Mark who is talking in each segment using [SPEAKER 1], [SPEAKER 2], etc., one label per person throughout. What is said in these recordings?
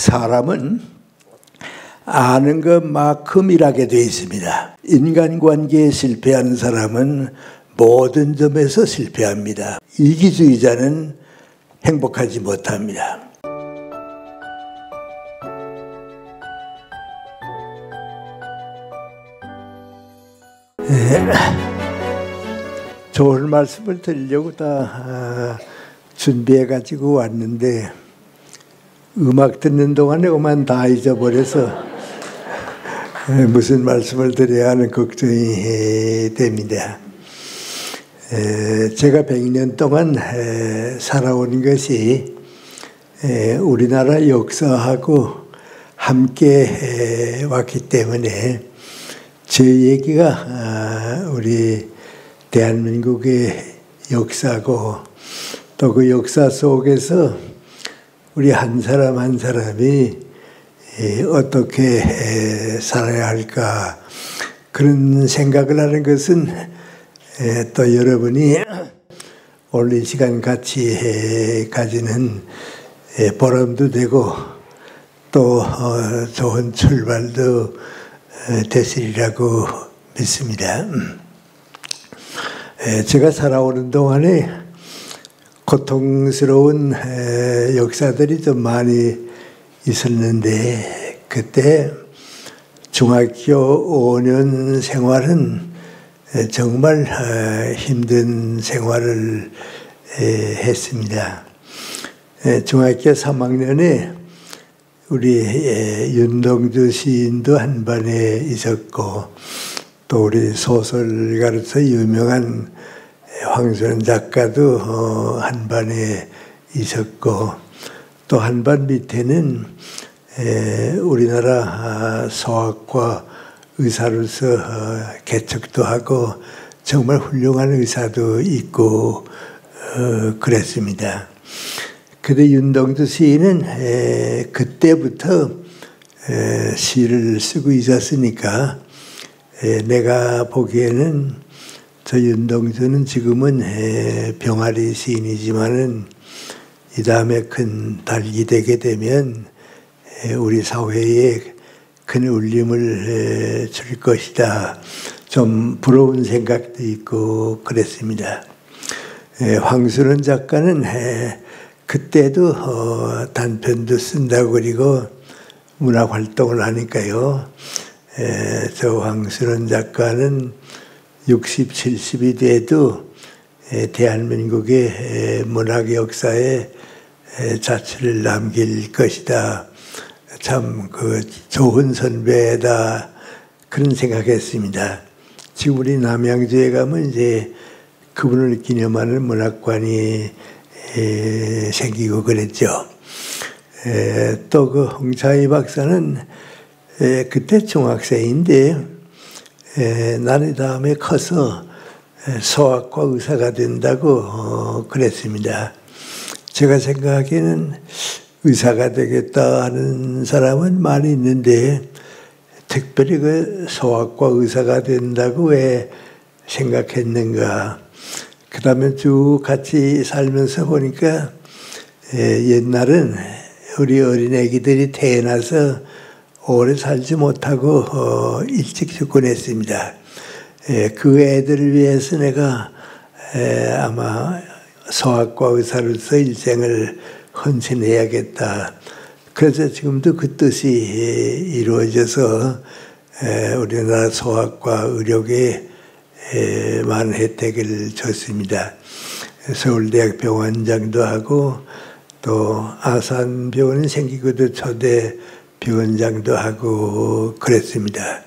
[SPEAKER 1] 사람은 아는 것만큼 일하게 되어 있습니다. 인간관계에 실패하는 사람은 모든 점에서 실패합니다. 이기주의자는 행복하지 못합니다. 좋은 말씀을 드리려고 다 준비해 가지고 왔는데 음악 듣는 동안에 오만 다 잊어버려서 무슨 말씀을 드려야 하는 걱정이 됩니다. 제가 100년 동안 살아온 것이 우리나라 역사하고 함께 왔기 때문에 제 얘기가 우리 대한민국의 역사고 또 그 역사 속에서 우리 한 사람 한 사람이 어떻게 살아야 할까 그런 생각을 하는 것은 또 여러분이 오늘 이 시간 같이 가지는 보람도 되고 또 좋은 출발도 되시리라고 믿습니다. 제가 살아오는 동안에 고통스러운 역사들이 좀 많이 있었는데 그때 중학교 5년 생활은 정말 힘든 생활을 했습니다. 중학교 3학년에 우리 윤동주 시인도 한 반에 있었고 또 우리 소설가로서 유명한 황순원 작가도 한 반에 있었고 또 한 반 밑에는 우리나라 소아과 의사로서 개척도 하고 정말 훌륭한 의사도 있고 그랬습니다. 그런데 윤동주 시인은 그때부터 시를 쓰고 있었으니까 내가 보기에는 저 윤동주는 지금은 병아리 시인이지만은 이 다음에 큰 달기 되게 되면 우리 사회에 큰 울림을 줄 것이다. 좀 부러운 생각도 있고 그랬습니다. 황순원 작가는 그때도 단편도 쓴다고 그리고 문학 활동을 하니까요. 저 황순원 작가는 60, 70이 돼도 대한민국의 문학 역사에 자취를 남길 것이다. 참 그 좋은 선배다. 그런 생각했습니다. 지금 우리 남양주에 가면 이제 그분을 기념하는 문학관이 생기고 그랬죠. 또 그 홍차희 박사는 그때 중학생인데 나는 다음에 커서 소아과 의사가 된다고 그랬습니다. 제가 생각하기에는 의사가 되겠다 하는 사람은 많이 있는데 특별히 그 소아과 의사가 된다고 왜 생각했는가. 그 다음에 쭉 같이 살면서 보니까 옛날은 우리 어린 애기들이 태어나서 오래 살지 못하고 일찍 죽곤 했습니다. 그 애들을 위해서 내가 아마 소아과 의사로서 일생을 헌신해야겠다. 그래서 지금도 그 뜻이 이루어져서 우리나라 소아과 의료계에 많은 혜택을 줬습니다. 서울대학 병원장도 하고 또 아산병원이 생기고도 초대 병원장도 하고 그랬습니다.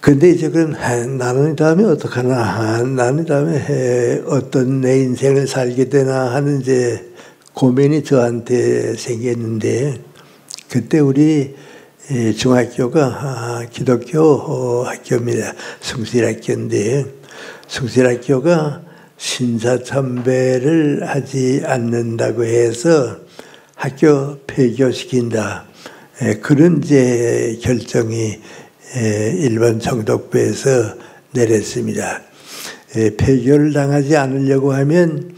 [SPEAKER 1] 근데 이제 그럼 나는 다음에 어떡하나, 나는 다음에 어떤 내 인생을 살게 되나 하는 이제 고민이 저한테 생겼는데 그때 우리 중학교가 기독교 학교입니다. 숭실학교인데 숭실학교가 신사참배를 하지 않는다고 해서 학교 폐교시킨다. 그런 이제 결정이 일본 총독부에서 내렸습니다. 폐교를 당하지 않으려고 하면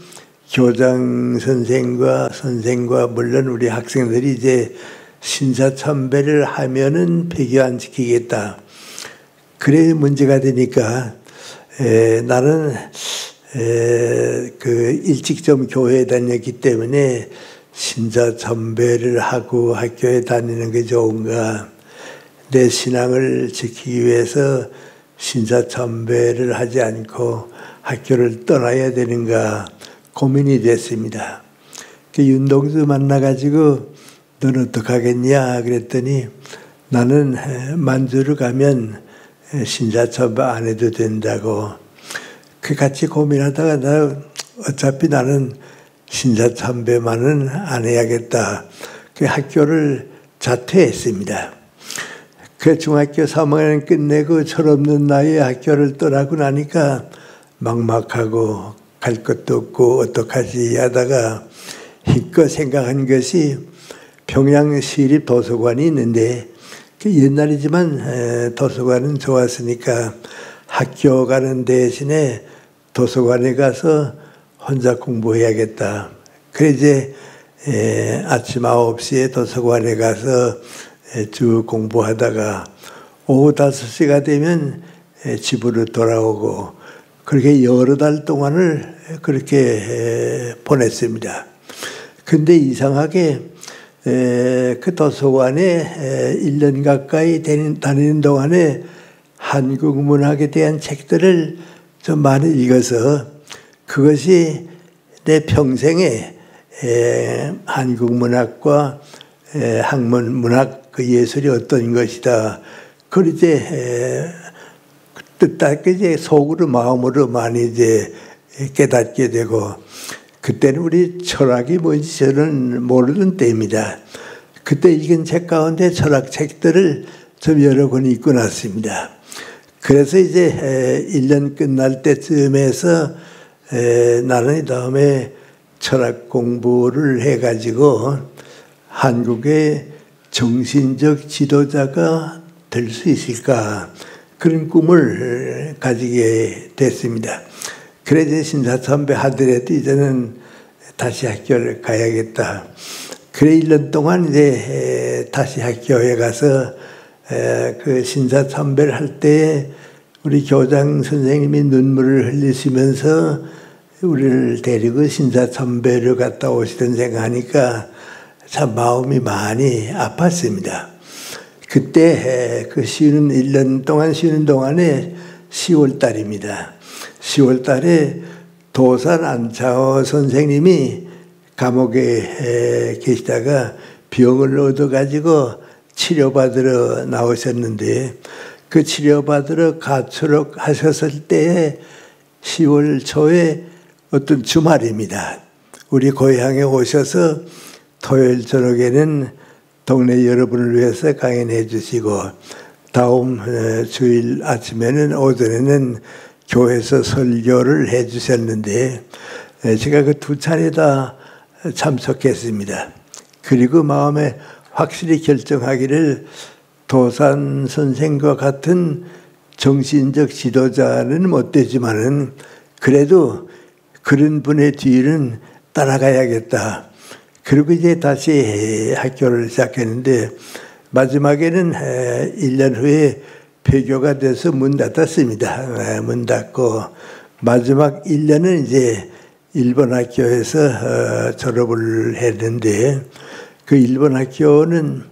[SPEAKER 1] 교장 선생과 물론 우리 학생들이 이제 신사참배를 하면은 배교 안 지키겠다. 그래 문제가 되니까 나는 그 일찍 좀 교회에 다녔기 때문에 신사참배를 하고 학교에 다니는 게 좋은가, 내 신앙을 지키기 위해서 신사참배를 하지 않고 학교를 떠나야 되는가 고민이 됐습니다. 그 윤동수 만나가지고 넌 어떡하겠냐 그랬더니 나는 만주를 가면 신사참배 안 해도 된다고. 그 같이 고민하다가 나 어차피 나는 신사참배만은 안 해야겠다. 그 학교를 자퇴했습니다. 그 중학교 3학년 끝내고 철없는 나이에 학교를 떠나고 나니까 막막하고 갈 것도 없고 어떡하지 하다가 힘껏 생각한 것이 평양시립도서관이 있는데 옛날이지만 도서관은 좋았으니까 학교 가는 대신에 도서관에 가서 혼자 공부해야겠다. 그래 이제 아침 9시에 도서관에 가서 쭉 공부하다가 오후 5시가 되면 집으로 돌아오고 그렇게 여러 달 동안을 그렇게 보냈습니다. 근데 이상하게 그 도서관에 1년 가까이 다니는 동안에 한국 문학에 대한 책들을 좀 많이 읽어서 그것이 내 평생에 한국 문학과 학문 문학 그 예술이 어떤 것이다. 그걸 이제 뜻답게 이제 속으로 마음으로 많이 이제 깨닫게 되고 그때는 우리 철학이 뭔지 저는 모르는 때입니다. 그때 읽은 책 가운데 철학책들을 좀 여러 권 읽고 났습니다. 그래서 이제 1년 끝날 때쯤에서 나는 다음에 철학 공부를 해가지고 한국의 정신적 지도자가 될 수 있을까 그런 꿈을 가지게 됐습니다. 그래서 신사참배 하더라도 이제는 다시 학교를 가야겠다. 그래 1년 동안 이제 다시 학교에 가서 그 신사참배를 할 때 우리 교장 선생님이 눈물을 흘리시면서 우리를 데리고 신사참배를 갔다 오시던 생각하니까 참 마음이 많이 아팠습니다. 그때 그 1년 동안 쉬는 동안에 10월 달입니다. 10월 달에 도산 안차호 선생님이 감옥에 계시다가 병을 얻어가지고 치료받으러 나오셨는데 그 치료받으러 가출을 하셨을 때에 10월 초에 어떤 주말입니다. 우리 고향에 오셔서 토요일 저녁에는 동네 여러분을 위해서 강연해 주시고 다음 주일 아침에는 오전에는 교회에서 설교를 해 주셨는데 제가 그 두 차례 다 참석했습니다. 그리고 마음에 확실히 결정하기를 도산 선생과 같은 정신적 지도자는 못 되지만은 그래도 그런 분의 뒤는 따라가야겠다. 그리고 이제 다시 학교를 시작했는데 마지막에는 1년 후에 폐교가 돼서 문 닫았습니다. 문 닫고 마지막 1년은 이제 일본 학교에서 졸업을 했는데 그 일본 학교는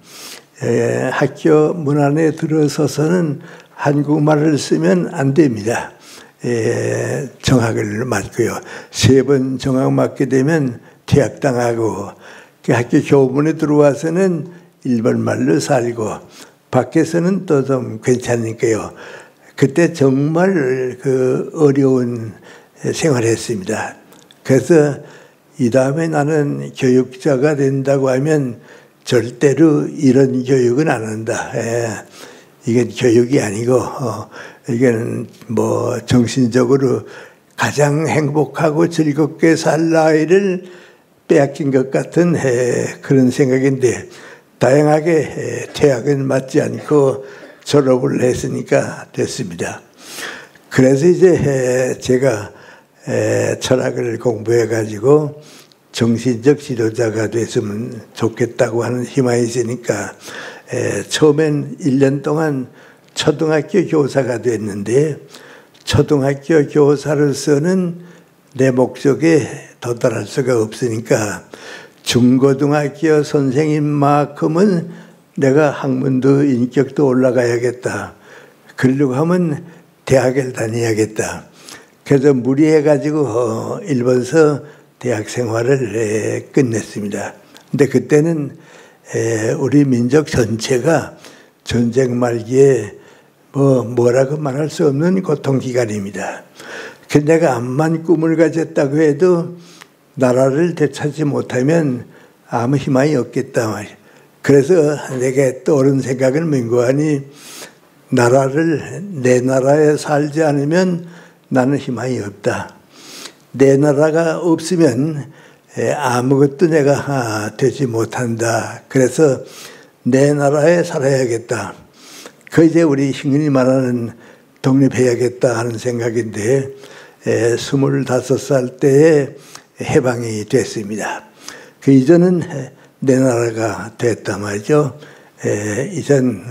[SPEAKER 1] 학교 문 안에 들어서서는 한국말을 쓰면 안 됩니다. 정학을 맞고요. 3번 정학 맞게 되면 퇴학당하고 그 학교 교문에 들어와서는 일본말로 살고 밖에서는 또 좀 괜찮으니까요. 그때 정말 그 어려운 생활을 했습니다. 그래서 이 다음에 나는 교육자가 된다고 하면 절대로 이런 교육은 안 한다. 이게 교육이 아니고 이게는 뭐 정신적으로 가장 행복하고 즐겁게 살 나이를 빼앗긴 것 같은 그런 생각인데 다행하게 퇴학은 맞지 않고 졸업을 했으니까 됐습니다. 그래서 이제 제가 철학을 공부해 가지고 정신적 지도자가 됐으면 좋겠다고 하는 희망이 있으니까 처음엔 1년 동안 초등학교 교사가 됐는데 초등학교 교사로서는 내 목적에 도달할 수가 없으니까 중고등학교 선생님만큼은 내가 학문도 인격도 올라가야겠다. 그러려고 하면 대학을 다녀야겠다. 그래서 무리해가지고 일본서 대학 생활을 끝냈습니다. 근데 그때는 우리 민족 전체가 전쟁 말기에 뭐라고 말할 수 없는 고통기간입니다. 근데 내가 암만 꿈을 가졌다고 해도 나라를 되찾지 못하면 아무 희망이 없겠다 말이야. 그래서 내게 떠오른 생각은 맹고하니 내 나라에 살지 않으면 나는 희망이 없다. 내 나라가 없으면 아무것도 내가 되지 못한다. 그래서 내 나라에 살아야겠다. 그 이제 우리 흔히 말하는 독립해야겠다 하는 생각인데 25살 때에 해방이 됐습니다. 그 이전은 내 나라가 됐단 말이죠. 이전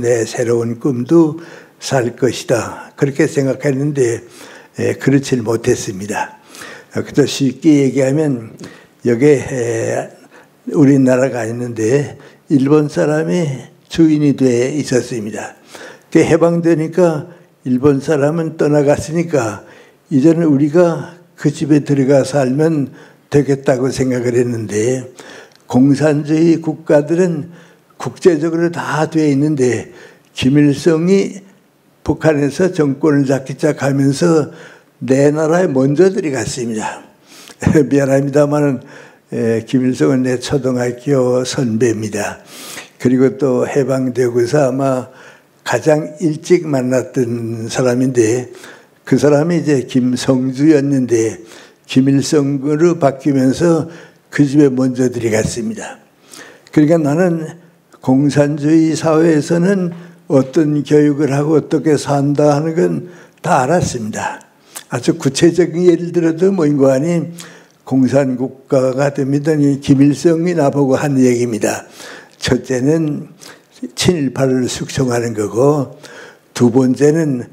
[SPEAKER 1] 내 새로운 꿈도 살 것이다. 그렇게 생각했는데 그렇지 못했습니다. 그래서 쉽게 얘기하면 여기에 우리나라가 있는데 일본 사람이 주인이 돼 있었습니다. 해방되니까 일본 사람은 떠나갔으니까 이제는 우리가 그 집에 들어가 살면 되겠다고 생각을 했는데 공산주의 국가들은 국제적으로 다 돼 있는데 김일성이 북한에서 정권을 잡기 시작하면서 내 나라에 먼저 들어갔습니다. 미안합니다만 김일성은 내 초등학교 선배입니다. 그리고 또 해방되고서 아마 가장 일찍 만났던 사람인데 그 사람이 이제 김성주였는데 김일성으로 바뀌면서 그 집에 먼저 들어갔습니다. 그러니까 나는 공산주의 사회에서는 어떤 교육을 하고 어떻게 산다 하는 건 다 알았습니다. 아주 구체적인 예를 들어도 뭐인고 하니 공산국가가 됩니다. 김일성이 나보고 한 얘기입니다. 첫째는 친일파를 숙청하는 거고 두 번째는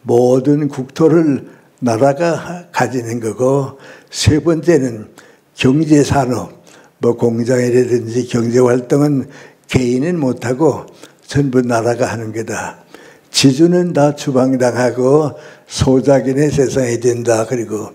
[SPEAKER 1] 모든 국토를 나라가 가지는 거고 세 번째는 경제산업, 공장이라든지 경제활동은 개인은 못하고 전부 나라가 하는 거다. 지주는 다 추방당하고 소작인의 세상이 된다. 그리고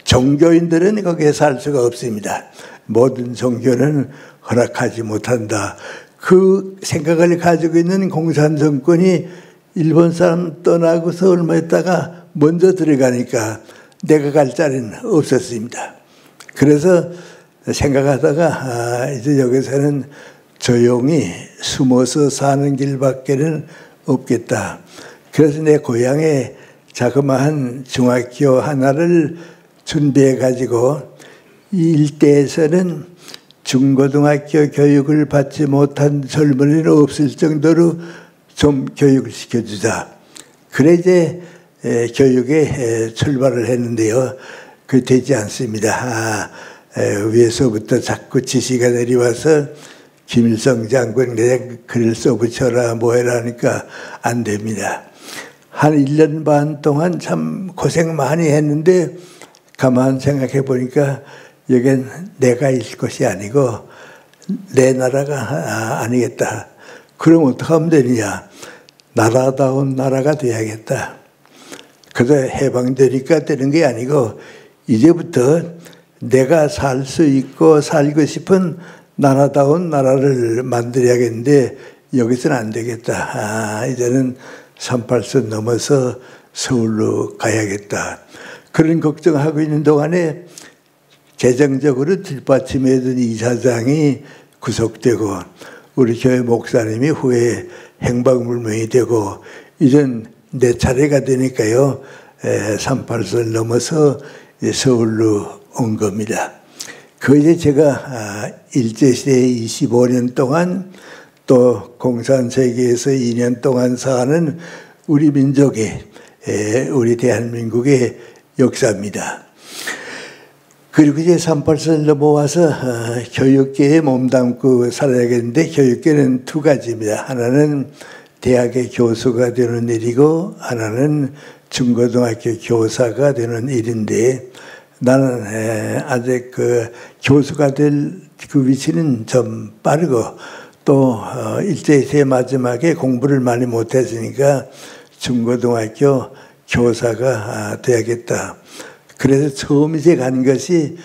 [SPEAKER 1] 종교인들은 거기에 살 수가 없습니다. 모든 종교는 허락하지 못한다. 그 생각을 가지고 있는 공산 정권이 일본 사람 떠나고서 얼마 있다가 먼저 들어가니까 내가 갈 자리는 없었습니다. 그래서 생각하다가 이제 여기서는 조용히 숨어서 사는 길밖에는 없겠다. 그래서 내 고향에 자그마한 중학교 하나를 준비해 가지고 이 일대에서는 중고등학교 교육을 받지 못한 젊은이는 없을 정도로 좀 교육을 시켜주자. 그래 이제 교육에 출발을 했는데요. 그 되지 않습니다. 위에서부터 자꾸 지시가 내려와서 김일성 장군 내가 글을 써붙여라 뭐해라 하니까 안 됩니다. 한 1년 반 동안 참 고생 많이 했는데 가만 생각해 보니까 여긴 내가 있을 것이 아니고 내 나라가 아니겠다. 그럼 어떻게 하면 되느냐. 나라다운 나라가 돼야겠다. 그래서 해방되니까 되는 게 아니고 이제부터 내가 살 수 있고 살고 싶은 나라다운 나라를 만들어야겠는데 여기서는 안 되겠다. 이제는 38선 넘어서 서울로 가야겠다. 그런 걱정하고 있는 동안에 재정적으로 뒷받침해둔 이사장이 구속되고 우리 교회 목사님이 후에 행방불명이 되고 이젠 내 차례가 되니까요. 38선 넘어서 서울로 온 겁니다. 그 이제 제가 일제시대 25년 동안 또 공산세계에서 2년 동안 사는 우리 민족의 우리 대한민국의 역사입니다. 그리고 이제 38살 넘어와서 교육계에 몸담고 살아야겠는데 교육계는 두 가지입니다. 하나는 대학의 교수가 되는 일이고 하나는 중고등학교 교사가 되는 일인데 나는 아직 그 교수가 될 그 위치는 좀 빠르고 또 일제시대 마지막에 공부를 많이 못했으니까 중고등학교 교사가 돼야겠다. 그래서 처음 이제 간 것이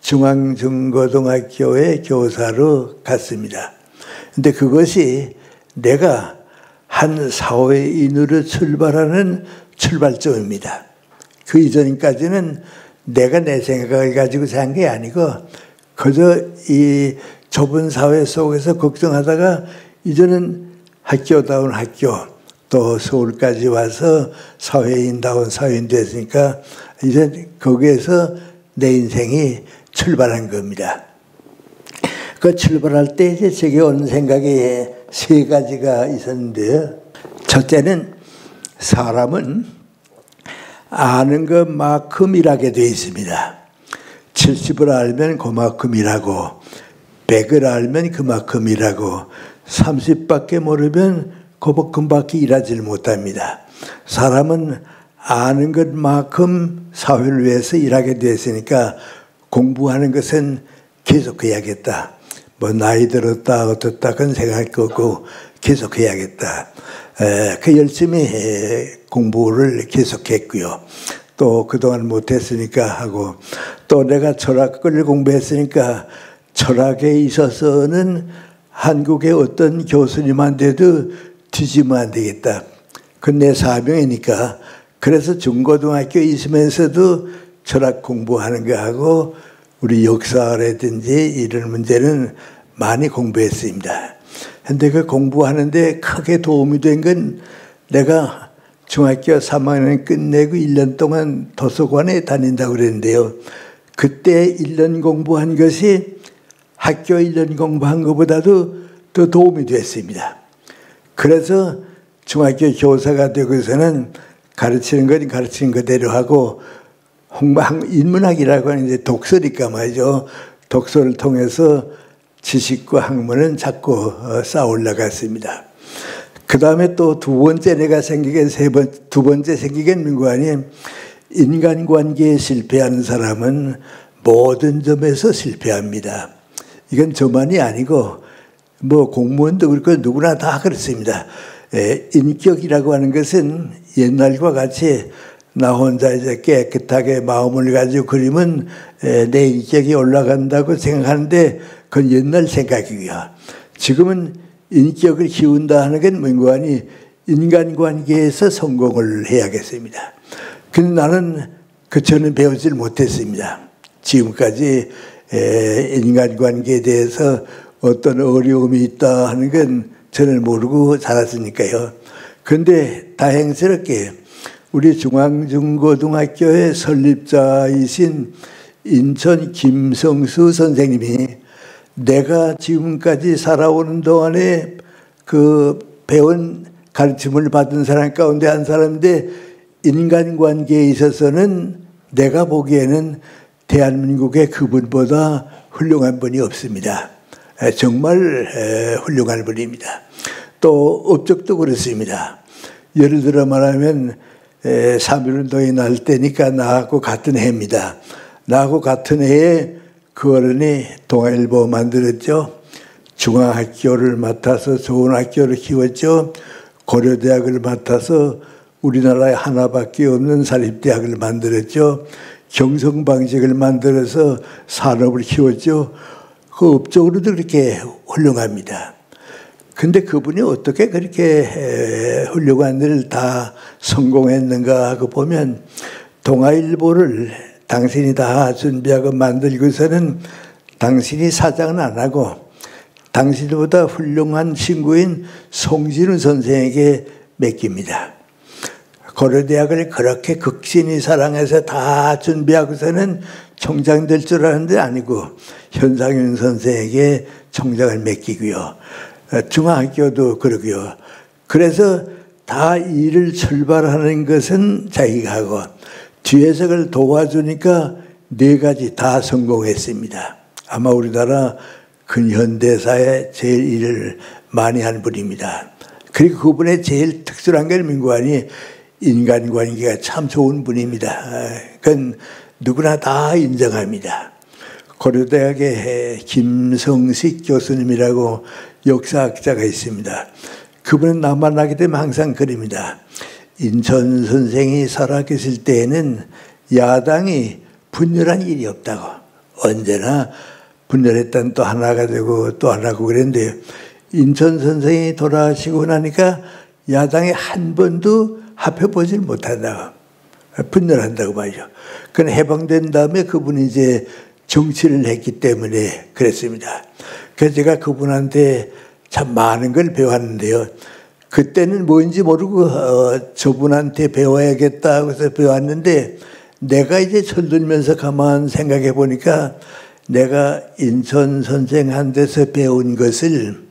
[SPEAKER 1] 중앙중고등학교의 교사로 갔습니다. 근데 그것이 내가 한 사회인으로 출발하는 출발점입니다. 그 이전까지는 내가 내 생각을 가지고 산 게 아니고 그저 이 좁은 사회 속에서 걱정하다가 이제는 학교다운 학교 또 서울까지 와서 사회인다운 사회인 됐으니까 이제 거기에서 내 인생이 출발한 겁니다. 그 출발할 때 이제 제게 온 생각이 세 가지가 있었는데요. 첫째는 사람은 아는 것만큼 일하게 되어 있습니다. 70을 알면 그만큼 일하고 100을 알면 그만큼 일하고 30밖에 모르면 그만큼밖에 일하지를 못합니다. 사람은 아는 것만큼 사회를 위해서 일하게 되었으니까 공부하는 것은 계속해야겠다. 뭐 나이 들었다 어떻다 그건 생각할 거고 계속해야겠다. 그 열심히 공부를 계속했고요. 또 그동안 못했으니까 하고 또 내가 철학을 공부했으니까 철학에 있어서는 한국의 어떤 교수님한테도 뒤지면 안 되겠다. 그건 내 사명이니까 그래서 중고등학교 있으면서도 철학 공부하는 거 하고 우리 역사라든지 이런 문제는 많이 공부했습니다. 근데 그 공부하는데 크게 도움이 된 건 내가 중학교 3학년 끝내고 1년 동안 도서관에 다닌다고 그랬는데요. 그때 1년 공부한 것이 학교 1년 공부한 것보다도 더 도움이 됐습니다. 그래서 중학교 교사가 되고서는 가르치는 건 가르치는 그대로 하고 인문학이라고 하는 이제 독서니까 말이죠. 독서를 통해서 지식과 학문은 자꾸 쌓아 올라갔습니다. 그 다음에 또 두 번째 내가 두 번째 생기게 민관이 인간관계에 실패하는 사람은 모든 점에서 실패합니다. 이건 저만이 아니고 뭐 공무원도 그렇고 누구나 다 그렇습니다. 인격이라고 하는 것은 옛날과 같이 나 혼자 이제 깨끗하게 마음을 가지고 그리면 내 인격이 올라간다고 생각하는데 그건 옛날 생각이고요. 지금은 인격을 키운다 하는 건 뭔가니 인간관계에서 성공을 해야겠습니다. 근데 나는 저는 배우질 못했습니다. 지금까지 인간관계에 대해서 어떤 어려움이 있다 하는 건 저는 모르고 살았으니까요. 그런데 다행스럽게 우리 중앙중고등학교의 설립자이신 인천 김성수 선생님이 내가 지금까지 살아오는 동안에 그 배운 가르침을 받은 사람 가운데 한 사람인데 인간관계에 있어서는 내가 보기에는 대한민국의 그분보다 훌륭한 분이 없습니다. 정말 훌륭한 분입니다. 또 업적도 그렇습니다. 예를 들어 말하면 3.1운동이 날 때니까 나하고 같은 해입니다. 나하고 같은 해에 그 어른이 동아일보 만들었죠. 중앙학교를 맡아서 좋은 학교를 키웠죠. 고려대학을 맡아서 우리나라에 하나밖에 없는 사립대학을 만들었죠. 경성방직을 만들어서 산업을 키웠죠. 그 업적으로도 그렇게 훌륭합니다. 근데 그분이 어떻게 그렇게 훌륭한 일을 다 성공했는가 하고 보면 동아일보를 당신이 다 준비하고 만들고서는 당신이 사장은 안 하고 당신보다 훌륭한 친구인 송진우 선생에게 맡깁니다. 고려대학을 그렇게 극진히 사랑해서 다 준비하고서는 총장 될 줄 알았는데 아니고 현상윤 선생에게 총장을 맡기고요. 중앙학교도 그러고요. 그래서 다 일을 출발하는 것은 자기가 하고 뒤에서 도와주니까 4가지 다 성공했습니다. 아마 우리나라 근현대사에 제일 일을 많이 한 분입니다. 그리고 그분의 제일 특출한 게 민구안이 인간관계가 참 좋은 분입니다. 그건 누구나 다 인정합니다. 고려대학의 김성식 교수님이라고 역사학자가 있습니다. 그분은 나 만나게 되면 항상 그럽니다. 인천 선생이 살아계실 때에는 야당이 분열한 일이 없다고. 언제나 분열했던 또 하나가 되고 또 하나고 그랬는데 인천 선생이 돌아가시고 나니까 야당이 한 번도 합해보질 못한다고. 분열한다고 말이죠. 그건 해방된 다음에 그분이 이제 정치를 했기 때문에 그랬습니다. 그래서 제가 그분한테 참 많은 걸 배웠는데요. 그때는 뭔지 모르고 저분한테 배워야겠다 해서 배웠는데 내가 이제 철들면서 가만 생각해 보니까 내가 인천 선생한테서 배운 것을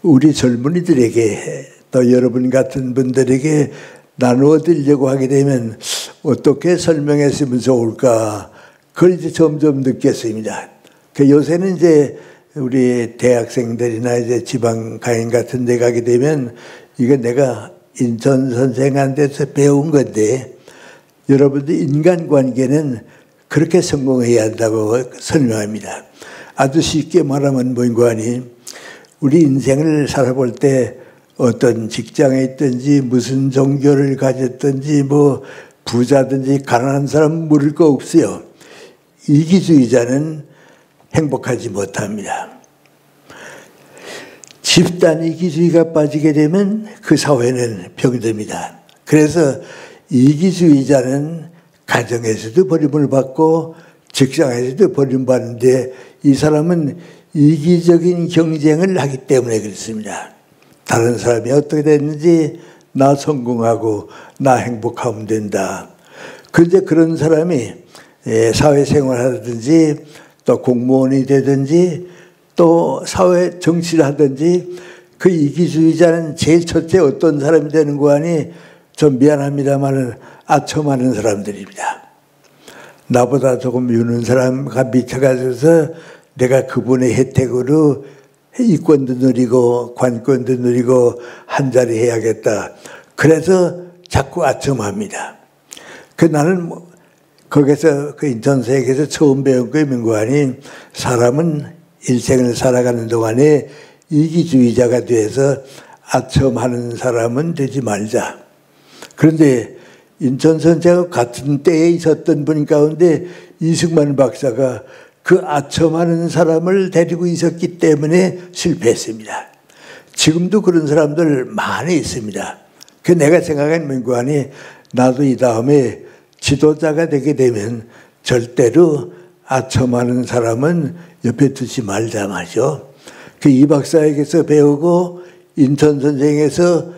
[SPEAKER 1] 우리 젊은이들에게 또 여러분 같은 분들에게 나누어 드리려고 하게 되면 어떻게 설명했으면 좋을까 그걸 이제 점점 느꼈습니다. 그 요새는 이제 우리 대학생들이나 이제 지방 강연 같은 데 가게 되면 이거 내가 인천 선생한테서 배운 건데 여러분들 인간관계는 그렇게 성공해야 한다고 설명합니다. 아주 쉽게 말하면 뭔가 하니 우리 인생을 살아볼 때 어떤 직장에 있든지 무슨 종교를 가졌든지 뭐 부자든지 가난한 사람 물을 거 없어요. 이기주의자는 행복하지 못합니다. 집단 이기주의가 빠지게 되면 그 사회는 병듭니다. 그래서 이기주의자는 가정에서도 버림을 받고 직장에서도 버림받는데 이 사람은 이기적인 경쟁을 하기 때문에 그렇습니다. 다른 사람이 어떻게 됐는지 나 성공하고 나 행복하면 된다. 그런데 그런 사람이 사회생활 하든지 또 공무원이 되든지 또 사회 정치를 하든지 그 이기주의자는 제일 첫째 어떤 사람이 되는 거 아니 좀 미안합니다만은 아첨하는 사람들입니다. 나보다 조금 유는 사람과 밑에 가서 내가 그분의 혜택으로 이권도 누리고 관권도 누리고 한 자리 해야겠다. 그래서 자꾸 아첨합니다. 나는 거기서 그 인천세계에서 처음 배운 게 민구안이 사람은 일생을 살아가는 동안에 이기주의자가 돼서 아첨하는 사람은 되지 말자. 그런데 인천 선생과 같은 때에 있었던 분 가운데 이승만 박사가 그 아첨하는 사람을 데리고 있었기 때문에 실패했습니다. 지금도 그런 사람들 많이 있습니다. 그 내가 생각한 민구안이 나도 이 다음에 지도자가 되게 되면 절대로 아첨하는 사람은 옆에 두지 말자 말이죠. 그 이 박사에게서 배우고 인천 선생에서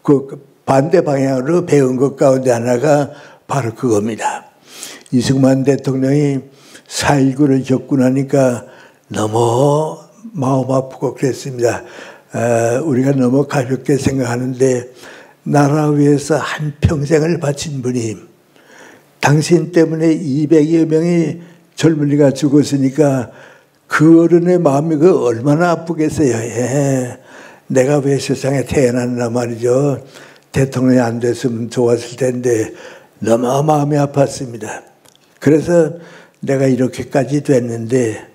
[SPEAKER 1] 그 반대 방향으로 배운 것 가운데 하나가 바로 그겁니다. 이승만 대통령이 4.19를 겪고 나니까 너무 마음 아프고 그랬습니다. 우리가 너무 가볍게 생각하는데 나라 위해서 한평생을 바친 분이 당신 때문에 200여 명의 젊은이가 죽었으니까 그 어른의 마음이 그 얼마나 아프겠어요. 내가 왜 세상에 태어났나 말이죠. 대통령이 안 됐으면 좋았을 텐데 너무 마음이 아팠습니다. 그래서 내가 이렇게까지 됐는데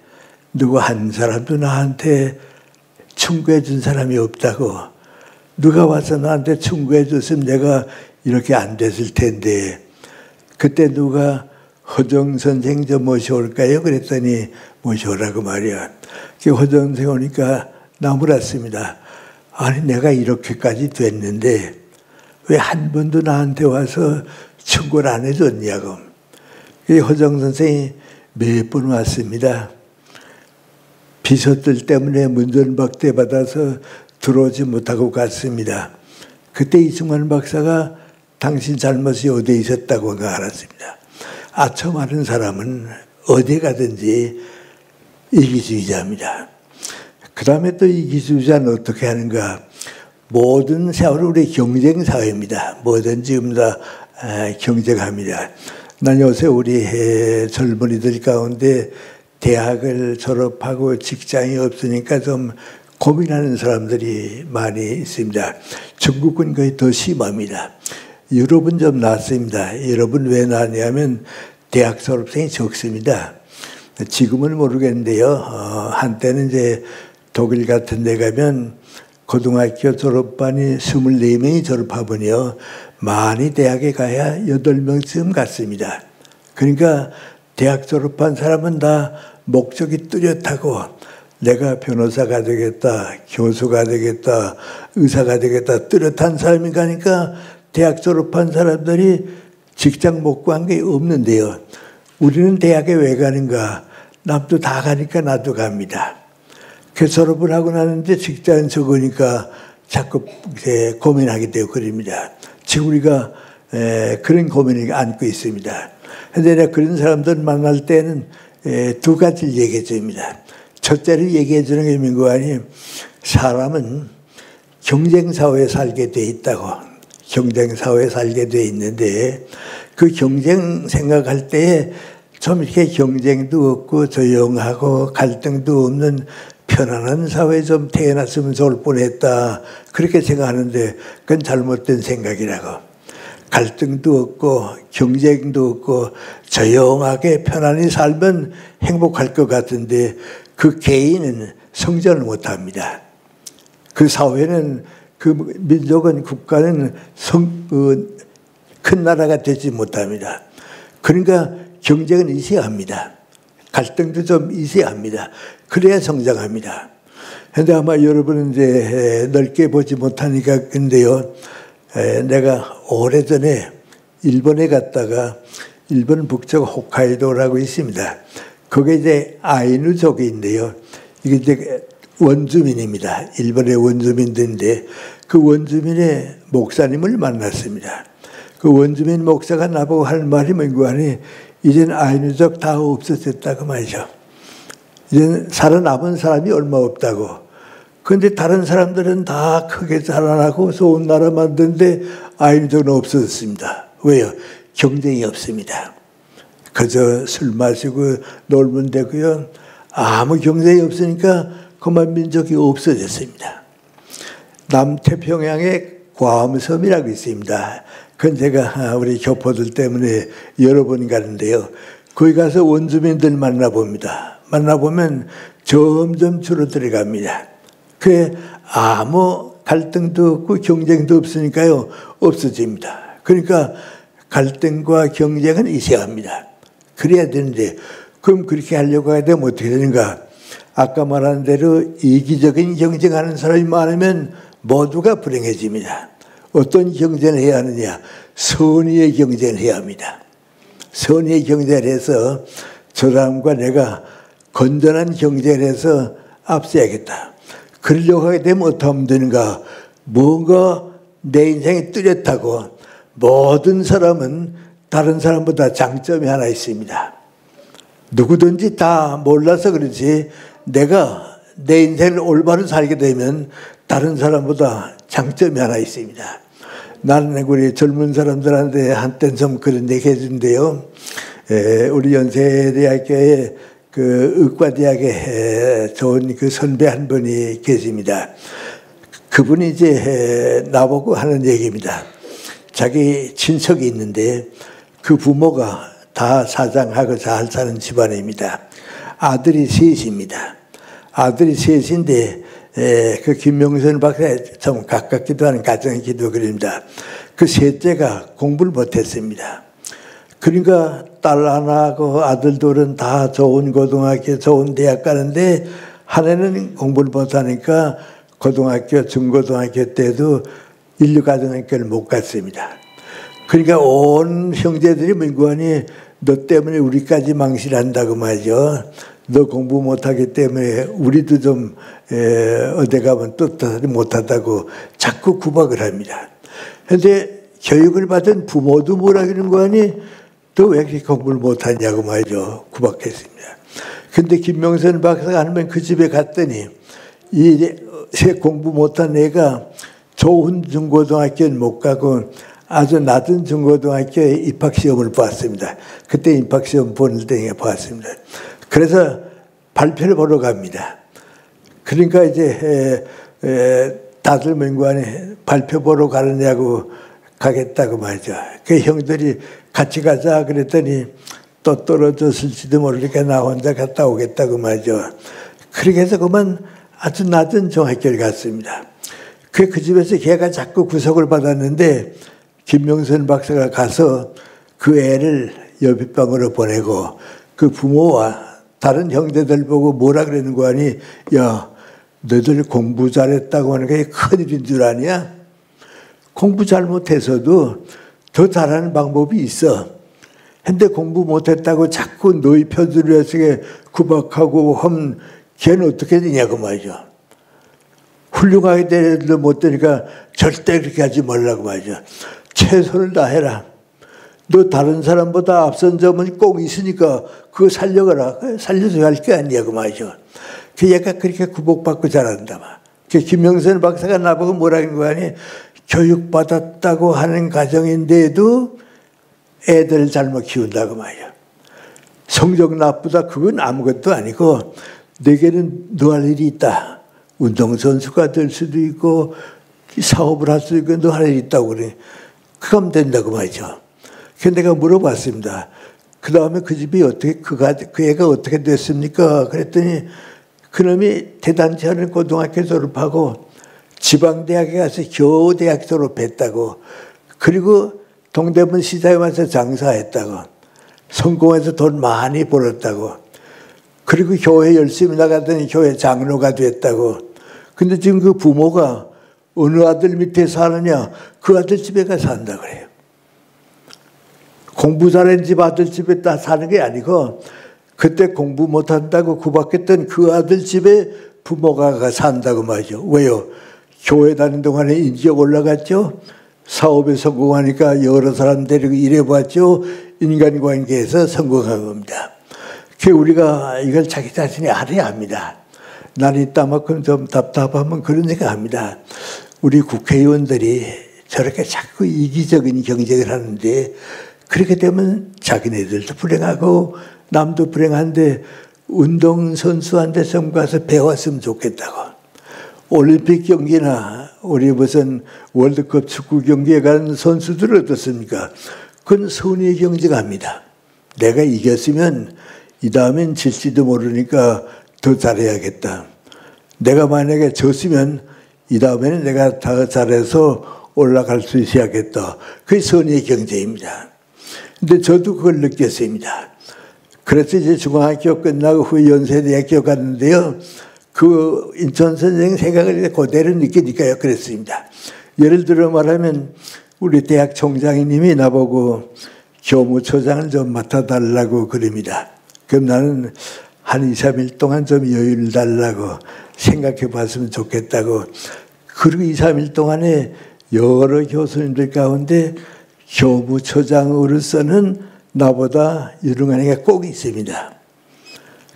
[SPEAKER 1] 누구 한 사람도 나한테 충고해 준 사람이 없다고. 누가 와서 나한테 충고해 줬으면 내가 이렇게 안 됐을 텐데 그때 누가 허정 선생 좀 모셔올까요? 그랬더니 모셔오라고 말이야. 허정 선생 오니까 나 물었습니다. 아니 내가 이렇게까지 됐는데 왜 한 번도 나한테 와서 충고를 안 해줬냐고. 허정 선생이 몇 번 왔습니다. 비서들 때문에 문전박대 받아서 들어오지 못하고 갔습니다. 그때 이승만 박사가 당신 잘못이 어디에 있었다고 알았습니다. 아첨하는 사람은 어디 가든지 이기주의자입니다. 그 다음에 또 이기주의자는 어떻게 하는가. 모든 세월은 우리 경쟁사회입니다. 뭐든지 다 경쟁합니다. 난 요새 우리 젊은이들 가운데 대학을 졸업하고 직장이 없으니까 좀 고민하는 사람들이 많이 있습니다. 중국은 거의 더 심합니다. 유럽은 좀 낫습니다. 유럽은 왜 낫냐면 대학 졸업생이 적습니다. 지금은 모르겠는데요. 한때는 이제 독일 같은 데 가면 고등학교 졸업반이 24명이 졸업하면요. 많이 대학에 가야 8명쯤 갔습니다. 그러니까 대학 졸업한 사람은 다 목적이 뚜렷하고 내가 변호사가 되겠다, 교수가 되겠다, 의사가 되겠다 뚜렷한 사람이 가니까 대학 졸업한 사람들이 직장 못 구한 게 없는데요. 우리는 대학에 왜 가는가? 남도 다 가니까 나도 갑니다. 그 졸업을 하고 나는데 직장은 적으니까 자꾸 고민하게 되고 그럽니다. 지금 우리가 그런 고민을 안고 있습니다. 그런데 내가 그런 사람들 만날 때는 두 가지를 얘기해 줍니다. 첫째로 얘기해 주는 게 민구아니 사람은 경쟁사회에 살게 돼 있다고. 경쟁사회에 살게 돼 있는데 그 경쟁 생각할 때 좀 이렇게 경쟁도 없고 조용하고 갈등도 없는 편안한 사회에 좀 태어났으면 좋을 뻔했다. 그렇게 생각하는데 그건 잘못된 생각이라고. 갈등도 없고 경쟁도 없고 조용하게 편안히 살면 행복할 것 같은데 그 개인은 성장을 못합니다. 그 사회는 그 민족은 국가는 큰 나라가 되지 못합니다. 그러니까 경쟁은 있어야 합니다. 갈등도 좀 있어야 합니다. 그래야 성장합니다. 그런데 아마 여러분은 이제 넓게 보지 못하니까 근데요. 내가 오래전에 일본에 갔다가 일본 북쪽 홋카이도라고 있습니다. 거기에 이제 아이누족인데요. 이게 이제 원주민입니다. 일본의 원주민들인데 그 원주민의 목사님을 만났습니다. 그 원주민 목사가 나보고 할 말이 뭔가 하니 이제는 아이누족 다 없어졌다고 말이죠. 이제는 살아남은 사람이 얼마 없다고. 그런데 다른 사람들은 다 크게 자라나고 좋은 나라 만드는데 아이누족은 없어졌습니다. 왜요? 경쟁이 없습니다. 그저 술 마시고 놀면 되고요. 아무 경쟁이 없으니까 그만 민족이 없어졌습니다. 남태평양에 괌섬이라고 있습니다. 그건 제가 우리 교포들 때문에 여러 번 가는데요. 거기 가서 원주민들 만나봅니다. 만나보면 점점 줄어들어갑니다. 그게 아무 갈등도 없고 경쟁도 없으니까요. 없어집니다. 그러니까 갈등과 경쟁은 있어야 합니다. 그래야 되는데 그럼 그렇게 하려고 하야 되면 어떻게 되는가? 아까 말한 대로 이기적인 경쟁하는 사람이 많으면 모두가 불행해집니다. 어떤 경쟁을 해야 하느냐? 선의의 경쟁을 해야 합니다. 선의의 경쟁을 해서 저 사람과 내가 건전한 경쟁을 해서 앞서야겠다. 그러려고 하게 되면 어떻게 하면 되는가? 뭔가 내 인생이 뚜렷하고 모든 사람은 다른 사람보다 장점이 하나 있습니다. 누구든지 다 몰라서 그렇지 내가 내 인생을 올바로 살게 되면 다른 사람보다 장점이 하나 있습니다. 나는 우리 젊은 사람들한테 한때는 좀 그런 얘기 해준대요. 우리 연세대학교에 그 의과대학에 좋은 그 선배 한 분이 계십니다. 그분이 이제 나보고 하는 얘기입니다. 자기 친척이 있는데 그 부모가 다 사장하고 잘 사는 집안입니다. 아들이 셋입니다. 아들이 셋인데 그 김명선 박사에 좀 가깝기도 하는 가정이기도 그립니다. 그 셋째가 공부를 못했습니다. 그러니까 딸 하나하고 아들 둘은 다 좋은 고등학교, 좋은 대학 가는데 하나는 공부를 못하니까 고등학교, 중고등학교 때도 인류가정학교를 못 갔습니다. 그러니까 온 형제들이 민구하니 너 때문에 우리까지 망신한다고 말이죠. 너 공부 못하기 때문에 우리도 좀 어디 가면 떳떳하지 못하다고 자꾸 구박을 합니다. 그런데 교육을 받은 부모도 뭐라 그러는 거 아니? 너 왜 이렇게 공부를 못하냐고 말이죠. 구박했습니다. 근데 김명선 박사가 하면 그 집에 갔더니 이 공부 못한 애가 좋은 중고등학교는 못 가고 아주 낮은 중고등학교에 입학시험을 보았습니다. 그때 입학시험 보는 때 보았습니다. 그래서 발표를 보러 갑니다. 그러니까 이제 다들 맹관에 발표 보러 가느냐고 가겠다고 말이죠. 그 형들이 같이 가자 그랬더니 또 떨어졌을지도 모르니까 나 혼자 갔다 오겠다고 말이죠. 그렇게 해서 그만 아주 낮은 중학교를 갔습니다. 그 집에서 걔가 자꾸 구속을 받았는데 김명선 박사가 가서 그 애를 여빗방으로 보내고 그 부모와 다른 형제들 보고 뭐라 그러는 거 아니? 야, 너희들 공부 잘했다고 하는 게 큰일인 줄 아냐? 공부 잘못해서도 더 잘하는 방법이 있어. 근데 공부 못했다고 자꾸 너희 편들을 해서 구박하고 하면 걔는 어떻게 되냐고 말이죠. 훌륭하게 되도 못 되니까 절대 그렇게 하지 말라고 말이죠. 최선을 다해라. 너 다른 사람보다 앞선 점은 꼭 있으니까 그거 살려가라. 살려서 할 게 아니냐고 말이죠. 그 얘가 그렇게 구복받고 자란다. 그 김명선 박사가 나보고 뭐라는 거 아니? 교육받았다고 하는 가정인데도 애들 잘못 키운다고 말이야. 성적 나쁘다 그건 아무것도 아니고 내게는 너 할 일이 있다. 운동선수가 될 수도 있고 사업을 할 수도 있고 너 할 일이 있다고 그래. 그럼 된다고 말이죠. 그래서 내가 물어봤습니다. 그 다음에 그 집이 어떻게 그 애가 어떻게 됐습니까? 그랬더니 그놈이 대단치 않은 고등학교 졸업하고 지방대학에 가서 겨우 대학 졸업했다고. 그리고 동대문 시장에 와서 장사했다고. 성공해서 돈 많이 벌었다고. 그리고 교회 열심히 나가더니 교회 장로가 됐다고. 근데 지금 그 부모가 어느 아들 밑에 사느냐? 그 아들 집에 가서 산다 그래요. 공부 잘한 집 아들 집에 다 사는 게 아니고 그때 공부 못한다고 구박했던 그 아들 집에 부모가 산다고 말이죠. 왜요? 교회 다니는 동안에 인지가 올라갔죠. 사업에 성공하니까 여러 사람 데리고 일해봤죠. 인간관계에서 성공한 겁니다. 우리가 이걸 자기 자신이 알아야 합니다. 나는 이따만큼 좀 답답하면 그런 생각합니다. 우리 국회의원들이 저렇게 자꾸 이기적인 경쟁을 하는데 그렇게 되면 자기네들도 불행하고 남도 불행한데 운동선수한테 좀 가서 배웠으면 좋겠다고. 올림픽 경기나 우리 무슨 월드컵 축구 경기에 가는 선수들은 어떻습니까? 그건 선의 경쟁합니다. 내가 이겼으면 이 다음엔 질지도 모르니까 더 잘해야겠다. 내가 만약에 졌으면 이 다음에는 내가 더 잘해서 올라갈 수 있어야겠다. 그게 선의 경쟁입니다. 근데 저도 그걸 느꼈습니다. 그래서 이제 중학교 끝나고 후에 연세대학교 갔는데요. 그 인천 선생 생각을 그대로 느끼니까요. 그랬습니다. 예를 들어 말하면 우리 대학 총장님이 나보고 교무처장을 좀 맡아달라고 그럽니다. 그럼 나는 한 2, 3일 동안 좀 여유를 달라고 생각해 봤으면 좋겠다고. 그리고 2, 3일 동안에 여러 교수님들 가운데 교무처장으로서는 나보다 유능한 애가 꼭 있습니다.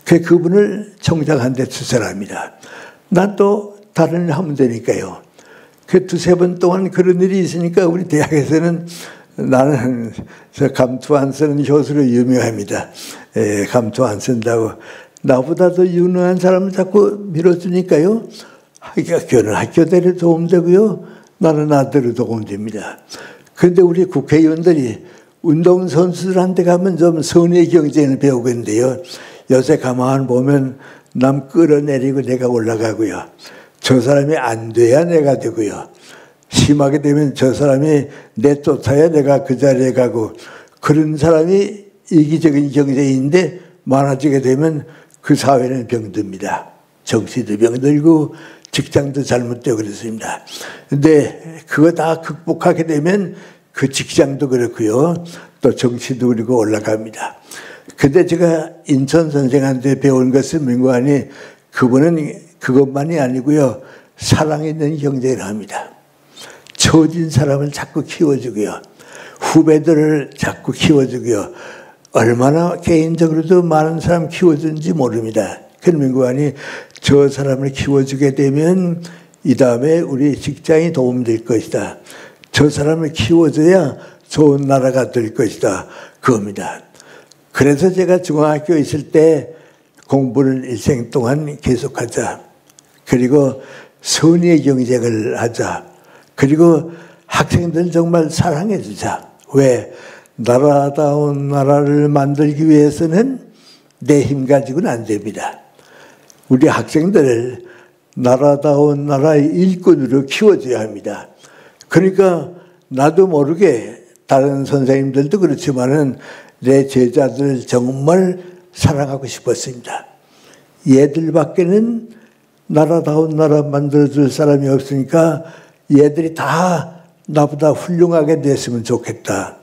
[SPEAKER 1] 그분을 총장한테 추천합니다. 난 또 다른 일 하면 되니까요. 그 두세 번 동안 그런 일이 있으니까 우리 대학에서는 나는 저 감투 안 쓰는 교수로 유명합니다. 감투 안 쓴다고. 나보다 더 유능한 사람을 자꾸 밀어주니까요. 학교는 학교대로 도움되고요. 나는 나대로 도움됩니다. 그런데 우리 국회의원들이 운동선수들한테 가면 좀 선의 경쟁을 배우고 있는데요. 요새 가만 보면 남 끌어내리고 내가 올라가고요. 저 사람이 안 돼야 내가 되고요. 심하게 되면 저 사람이 내쫓아야 내가 그 자리에 가고 그런 사람이 이기적인 경쟁인데 많아지게 되면 그 사회는 병듭니다. 정치도 병들고 직장도 잘못되고 그렇습니다. 근데 그거 다 극복하게 되면 그 직장도 그렇고요. 또 정치도 그리고 올라갑니다. 근데 제가 인천 선생한테 배운 것은 민관이 그분은 그것만이 아니고요. 사랑 있는 경쟁을 합니다. 처진 사람을 자꾸 키워주고요. 후배들을 자꾸 키워주고요. 얼마나 개인적으로도 많은 사람 키워준지 모릅니다. 그 민관이 저 사람을 키워주게 되면 이 다음에 우리 직장이 도움될 것이다. 저 사람을 키워줘야 좋은 나라가 될 것이다. 그겁니다. 그래서 제가 중학교에 있을 때 공부를 일생 동안 계속하자. 그리고 선의의 경쟁을 하자. 그리고 학생들 정말 사랑해 주자. 왜? 나라다운 나라를 만들기 위해서는 내 힘 가지고는 안 됩니다. 우리 학생들을 나라다운 나라의 일꾼으로 키워줘야 합니다. 그러니까 나도 모르게 다른 선생님들도 그렇지만은 내 제자들을 정말 사랑하고 싶었습니다. 얘들밖에는 나라다운 나라 만들어줄 사람이 없으니까 얘들이 다 나보다 훌륭하게 됐으면 좋겠다.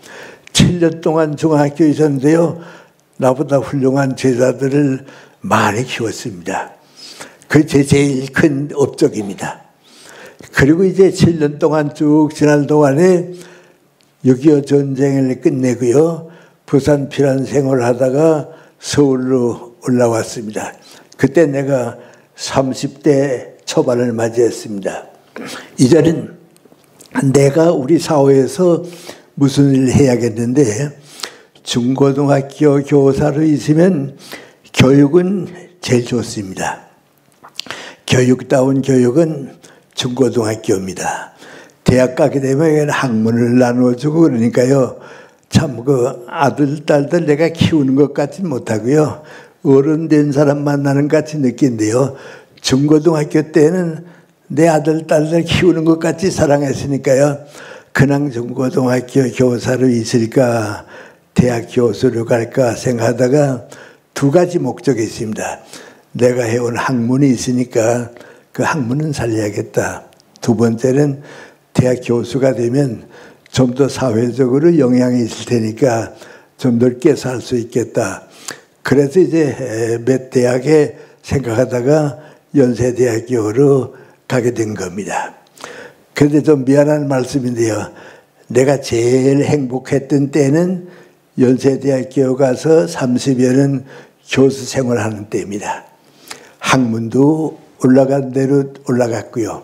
[SPEAKER 1] 7년 동안 중학교에 있었는데요. 나보다 훌륭한 제자들을 많이 키웠습니다. 그게 제일 큰 업적입니다. 그리고 이제 7년 동안 쭉 지난 동안에 6.25 전쟁을 끝내고요. 부산 피난 생활을 하다가 서울로 올라왔습니다. 그때 내가 30대 초반을 맞이했습니다. 이제는 내가 우리 사회에서 무슨 일을 해야겠는데 중고등학교 교사로 있으면 교육은 제일 좋습니다. 교육다운 교육은 중고등학교입니다. 대학 가게 되면 학문을 나눠주고 그러니까요. 참 그 아들, 딸들 내가 키우는 것 같지는 못하고요. 어른 된 사람 만나는 것 같이 느낀대요. 중고등학교 때는 내 아들, 딸들 키우는 것 같이 사랑했으니까요. 그냥 중고등학교 교사로 있을까 대학 교수로 갈까 생각하다가 두 가지 목적이 있습니다. 내가 해온 학문이 있으니까 그 학문은 살려야겠다. 두 번째는 대학 교수가 되면 좀 더 사회적으로 영향이 있을 테니까 좀 넓게 살 수 있겠다. 그래서 이제 몇 대학에 생각하다가 연세대학교로 가게 된 겁니다. 그런데 좀 미안한 말씀인데요. 내가 제일 행복했던 때는 연세대학교 가서 30여 년 교수 생활하는 때입니다. 학문도 올라간 대로 올라갔고요.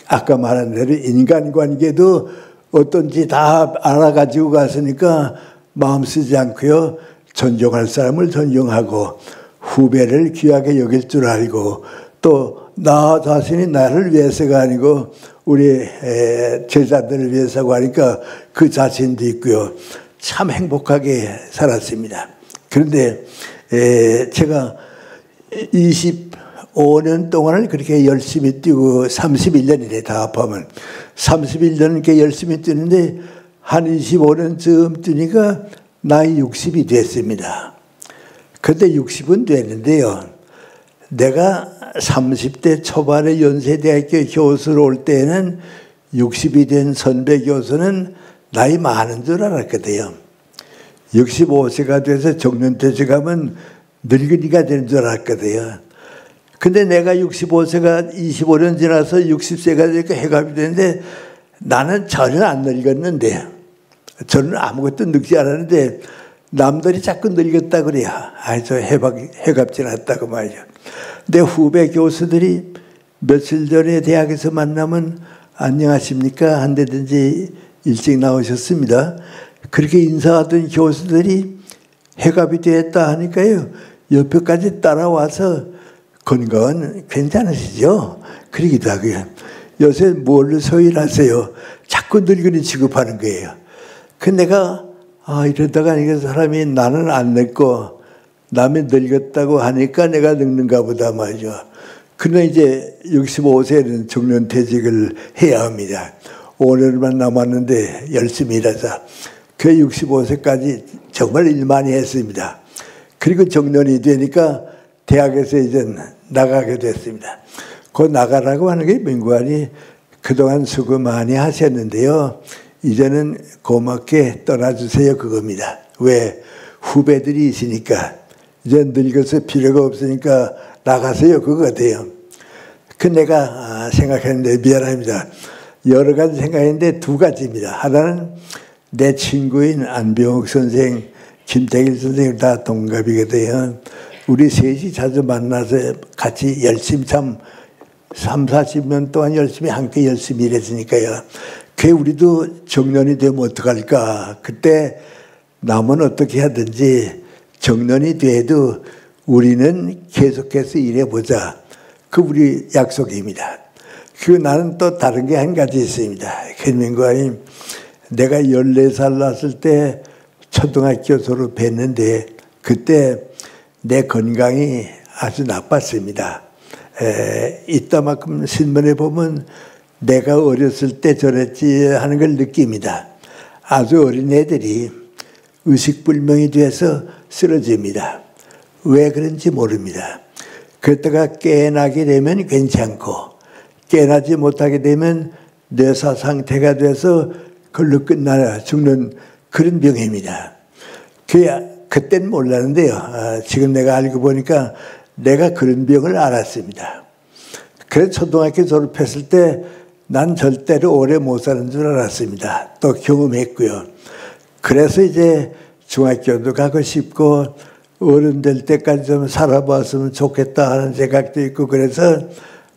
[SPEAKER 1] 아까 말한 대로 인간관계도 어떤지 다 알아가지고 갔으니까 마음 쓰지 않고요. 존경할 사람을 존경하고 후배를 귀하게 여길 줄 알고 또 나 자신이 나를 위해서가 아니고 우리 제자들을 위해서가 하니까 그 자신도 있고요. 참 행복하게 살았습니다. 그런데 제가 25년 동안을 그렇게 열심히 뛰고 31년이네 다 합하면 31년 이렇게 열심히 뛰는데 한 25년쯤 뛰니까 나이 60이 됐습니다. 그때 60은 됐는데요. 내가 30대 초반에 연세대학교 교수로 올 때는 60이 된 선배 교수는 나이 많은 줄 알았거든요. 65세가 돼서 정년퇴직 하면 늙은이가 되는 줄 알았거든요. 근데 내가 65세가 25년 지나서 60세가 되니까 해갑이 되는데 나는 전혀 안 늙었는데 저는 아무것도 늙지 않았는데 남들이 자꾸 늙었다 그래요. 아이 저 해갑 지났다고 말이죠. 내 후배 교수들이 며칠 전에 대학에서 만나면 안녕하십니까 한다든지 일찍 나오셨습니다. 그렇게 인사하던 교수들이 해갑이 됐다 하니까요. 옆에까지 따라와서 건강은 괜찮으시죠? 그러기도 하고요. 요새 뭘로 소일하세요? 자꾸 늙은이 취급하는 거예요. 그 내가 이러다가 이 사람이 나는 안 늙고 남이 늙었다고 하니까 내가 늙는가 보다 말이죠. 그러나 이제 65세는 정년퇴직을 해야 합니다. 5년만 남았는데 열심히 일해서 그 65세까지 정말 일 많이 했습니다. 그리고 정년이 되니까 대학에서 이제 나가게 됐습니다. 그 나가라고 하는 게 민관이 그동안 수고 많이 하셨는데요. 이제는 고맙게 떠나주세요 그겁니다. 왜? 후배들이 있으니까 이제 늙어서 필요가 없으니까 나가세요 그거같아요. 그 내가 생각했는데 미안합니다. 여러 가지 생각했는데 두 가지입니다. 하나는 내 친구인 안병욱 선생, 김태길 선생님 다 동갑이거든요. 우리 셋이 자주 만나서 같이 열심히 참 30, 40년 동안 열심히 함께 열심히 일했으니까요. 우리도 정년이 되면 어떡할까? 그때 남은 어떻게 하든지 정년이 돼도 우리는 계속해서 일해보자. 그 우리 약속입니다. 나는 또 다른 게 한 가지 있습니다. 현민과님, 내가 14살 났을 때 초등학교 졸업했는데 그때 내 건강이 아주 나빴습니다. 이따만큼 신문에 보면 내가 어렸을 때 저랬지 하는 걸 느낍니다. 아주 어린 애들이 의식불명이 돼서 쓰러집니다. 왜 그런지 모릅니다. 그러다가 깨어나게 되면 괜찮고 깨어나지 못하게 되면 뇌사 상태가 돼서 그걸로 끝나 죽는 그런 병입니다. 그때는 몰랐는데요. 지금 내가 알고 보니까 내가 그런 병을 알았습니다. 그래서 초등학교 졸업했을 때 난 절대로 오래 못 사는 줄 알았습니다. 또 경험했고요. 그래서 이제 중학교도 가고 싶고 어른 될 때까지 좀 살아봤으면 좋겠다 하는 생각도 있고 그래서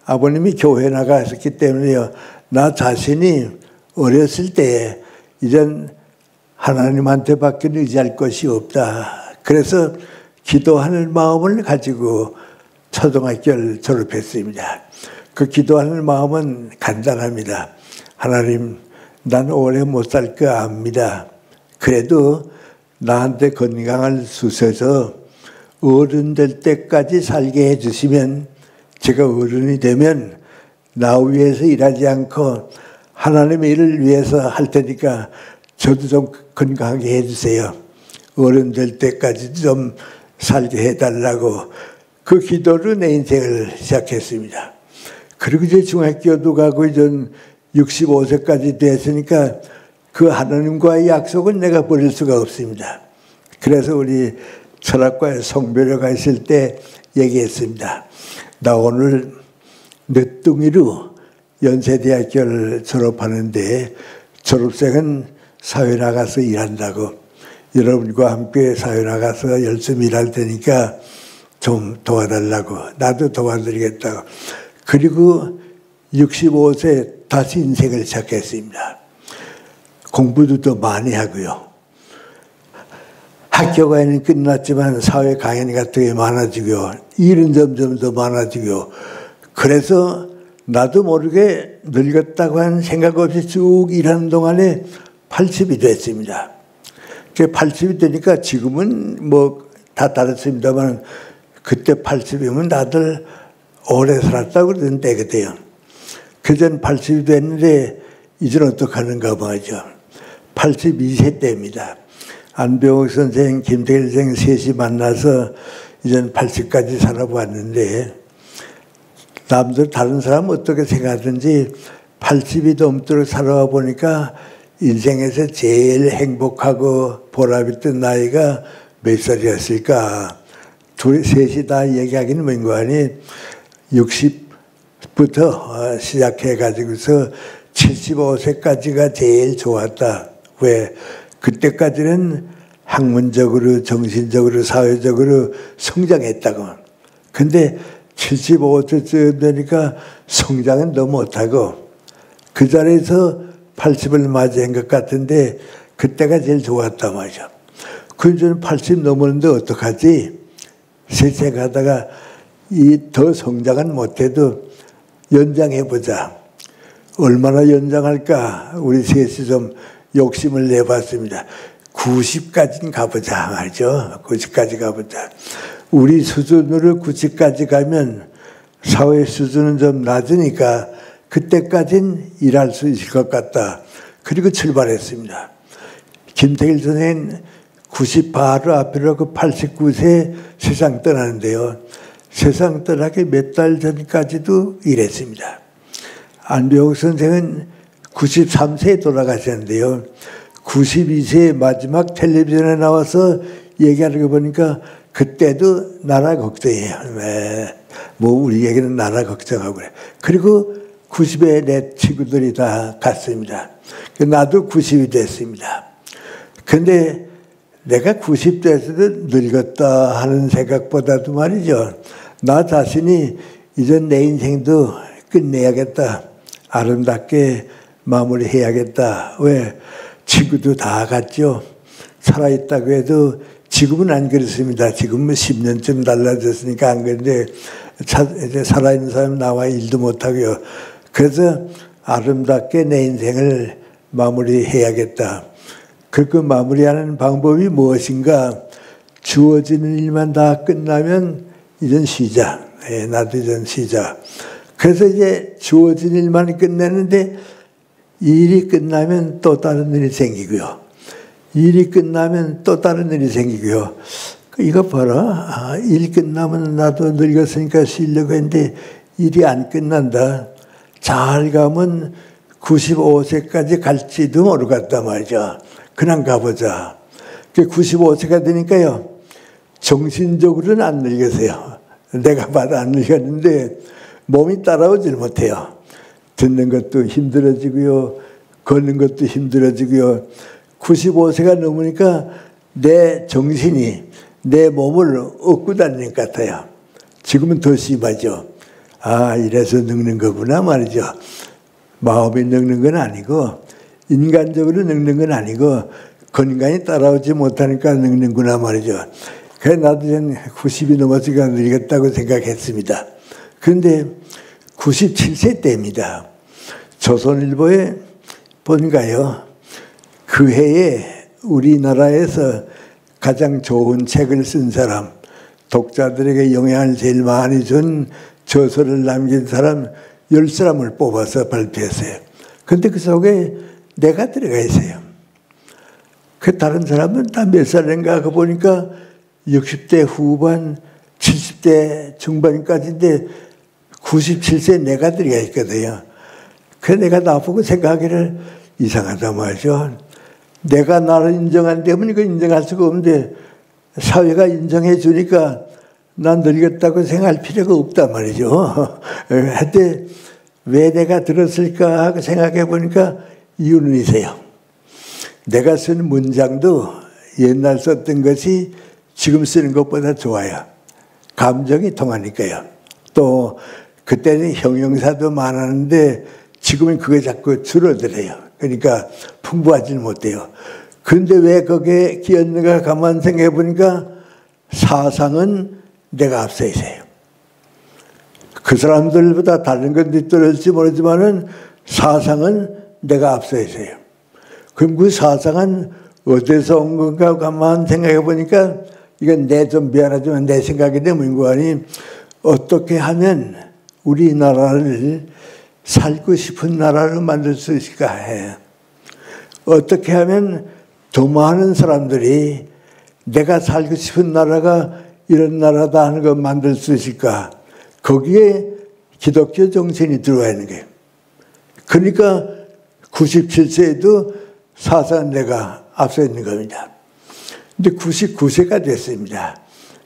[SPEAKER 1] 아버님이 교회 나가셨기 때문에요. 나 자신이 어렸을 때 이젠 하나님한테밖에 의지할 것이 없다. 그래서 기도하는 마음을 가지고 초등학교를 졸업했습니다. 그 기도하는 마음은 간단합니다. 하나님, 난 오래 못 살 거 압니다. 그래도 나한테 건강을 주셔서 어른 될 때까지 살게 해주시면 제가 어른이 되면 나 위해서 일하지 않고 하나님의 일을 위해서 할 테니까 저도 좀 건강하게 해주세요. 어른 될 때까지 좀 살게 해달라고 그 기도로 내 인생을 시작했습니다. 그리고 이제 중학교도 가고 이제 65세까지 됐으니까 그 하나님과의 약속은 내가 버릴 수가 없습니다. 그래서 우리 철학과에 송별회가 있을 때 얘기했습니다. 나 오늘 늦둥이로 연세대학교를 졸업하는데 졸업생은 사회 나가서 일한다고 여러분과 함께 사회 나가서 열심히 일할 테니까 좀 도와달라고 나도 도와드리겠다고 그리고 65세 다시 인생을 시작했습니다. 공부도 더 많이 하고요. 학교 강의는 끝났지만 사회 강의 같은 게 많아지고요. 일은 점점 더 많아지고요. 그래서 나도 모르게 늙었다고 하는 생각 없이 쭉 일하는 동안에 80이 됐습니다. 80이 되니까 지금은 뭐 다 다르습니다만 그때 80이면 다들 오래 살았다고 그러던 때거든요. 그전 80이 됐는데 이제는 어떡하는가 말이죠. 82세 때입니다. 안병옥 선생, 김태일 선생 셋이 만나서 이젠 80까지 살아봤는데 남들 다른 사람 어떻게 생각하든지 80이 넘도록 살아와 보니까 인생에서 제일 행복하고 보람있던 나이가 몇 살이었을까. 셋이 다 얘기하기는 뭔가하니 60부터 시작해가지고서 75세까지가 제일 좋았다. 왜? 그때까지는 학문적으로, 정신적으로, 사회적으로 성장했다고. 근데 75세쯤 되니까 성장은 더 못하고 그 자리에서 80을 맞이한 것 같은데 그때가 제일 좋았단 말이죠. 그래서 80 넘었는데 어떡하지? 생각하다가 더 성장은 못해도 연장해보자. 얼마나 연장할까? 우리 셋이 좀 욕심을 내봤습니다. 90까지는 가보자 말이죠. 90까지 가보자. 우리 수준으로 90까지 가면 사회 수준은 좀 낮으니까 그때까지는 일할 수 있을 것 같다. 그리고 출발했습니다. 김태일 선생은 90 바로 앞이로 그 89세 세상 떠나는데요. 세상 떠나기 몇 달 전까지도 일했습니다. 안병옥 선생은 93세에 돌아가셨는데요. 92세 마지막 텔레비전에 나와서 얘기하는 거 보니까 그때도 나라 걱정이에요. 네. 뭐 우리 얘기는 나라 걱정하고 그래. 그리고 90에 내 친구들이 다 갔습니다. 나도 90이 됐습니다. 근데 내가 90대에서도 늙었다 하는 생각보다도 말이죠. 나 자신이 이제 내 인생도 끝내야겠다. 아름답게 마무리해야겠다. 왜? 친구도 다 갔죠. 살아있다고 해도 지금은 안 그렇습니다. 지금은 10년쯤 달라졌으니까 안 그런데 이제 살아있는 사람 나와 일도 못하고요. 그래서 아름답게 내 인생을 마무리해야겠다. 그 마무리하는 방법이 무엇인가? 주어지는 일만 다 끝나면 이젠 쉬자. 나도 이젠 쉬자. 그래서 이제 주어진 일만 끝내는데 일이 끝나면 또 다른 일이 생기고요. 일이 끝나면 또 다른 일이 생기고요. 이거 봐라. 일 끝나면 나도 늙었으니까 쉬려고 했는데 일이 안 끝난다. 잘 가면 95세까지 갈지도 모르겠다 말이죠. 그냥 가보자. 95세가 되니까요. 정신적으로는 안 늙으세요. 내가 봐도 안 늙었는데 몸이 따라오질 못해요. 듣는 것도 힘들어지고요. 걷는 것도 힘들어지고요. 95세가 넘으니까 내 정신이 내 몸을 얻고 다니는 것 같아요. 지금은 더 심하죠. 아, 이래서 늙는 거구나 말이죠. 마음이 늙는 건 아니고 인간적으로 늙는 건 아니고 건강이 따라오지 못하니까 늙는구나 말이죠. 그래서 나도 전 90이 넘었으니까 늙었다고 생각했습니다. 그런데 97세 때입니다. 조선일보에 보니까요. 그 해에 우리나라에서 가장 좋은 책을 쓴 사람, 독자들에게 영향을 제일 많이 준 저서를 남긴 사람 10사람을 뽑아서 발표했어요. 그런데 그 속에 내가 들어가 있어요. 그 다른 사람은 다 몇 살인가 하고 보니까 60대 후반, 70대 중반까지인데 97세 내가 들어가 있거든요. 그래서 내가 나보고 생각하기를 이상하다 말이죠. 내가 나를 인정 안 되면 이거 인정할 수가 없는데 사회가 인정해 주니까 난 늙었다고 생각할 필요가 없단 말이죠. 하여튼 왜 내가 들었을까 하고 생각해 보니까 이유는 있어요. 내가 쓴 문장도 옛날 썼던 것이 지금 쓰는 것보다 좋아요. 감정이 통하니까요. 또 그때는 형용사도 많았는데 지금은 그게 자꾸 줄어들어요. 그러니까 풍부하지는 못해요. 그런데 왜 거기에 끼었는가 가만 생각해 보니까 사상은 내가 앞서 있어요. 그 사람들보다 다른 건 뒤떨어질지 모르지만은 사상은 내가 앞서 있어요. 그럼 그 사상은 어디서 온 건가 가만 생각해 보니까 이건 좀 미안하지만 내 생각이 되는 거 아니 어떻게 하면 우리나라를 살고 싶은 나라로 만들 수 있을까 해. 어떻게 하면 더 많은 사람들이 내가 살고 싶은 나라가 이런 나라다 하는 걸 만들 수 있을까. 거기에 기독교 정신이 들어와 있는 거예요. 그러니까 97세에도 사상 내가 앞서 있는 겁니다. 근데 99세가 됐습니다.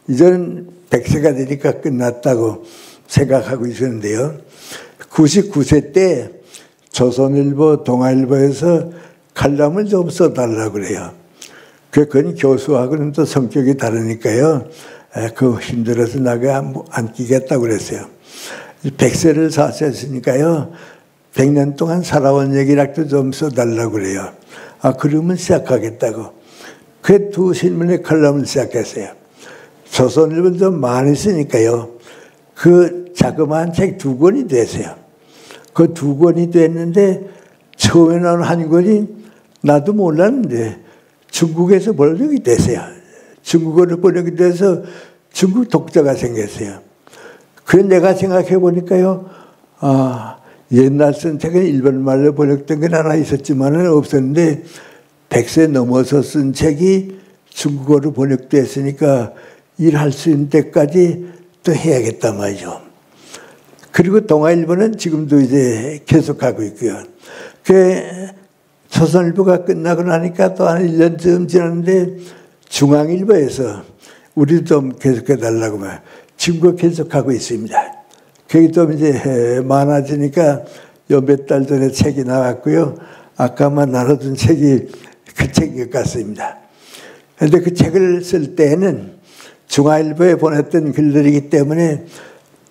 [SPEAKER 1] 이제는 100세가 되니까 끝났다고 생각하고 있었는데요. 99세 때 조선일보, 동아일보에서 칼럼을 좀 써달라고 그래요. 그건 교수하고는 또 성격이 다르니까요. 그거 힘들어서 나가 안 끼겠다고 그랬어요. 100세를 사셨으니까요. 100년 동안 살아온 얘기라도 좀 써달라고 그래요. 아, 그러면 시작하겠다고. 그 두 신문의 칼럼을 시작했어요. 조선일보는 좀 많이 쓰니까요. 그 자그마한 책 2권이 됐어요. 그 2권이 됐는데 처음에 나온 한 권이 나도 몰랐는데 중국에서 번역이 됐어요. 중국어로 번역이 돼서 중국 독자가 생겼어요. 그래서 내가 생각해 보니까요. 아, 옛날 쓴 책은 일본말로 번역된 건 하나 있었지만은 없었는데 100세 넘어서 쓴 책이 중국어로 번역됐으니까 일할 수 있는 때까지 또 해야겠단 말이죠. 그리고 동아일보는 지금도 이제 계속하고 있고요. 그 조선일보가 끝나고 나니까 또 한 1년쯤 지났는데 중앙일보에서 우리도 좀 계속해달라고 말. 지금도 계속하고 있습니다. 그게 좀 이제 많아지니까 몇 달 전에 책이 나왔고요. 아까만 나눠준 책이 그 책인 것 같습니다. 그런데 그 책을 쓸 때에는 중앙일보에 보냈던 글들이기 때문에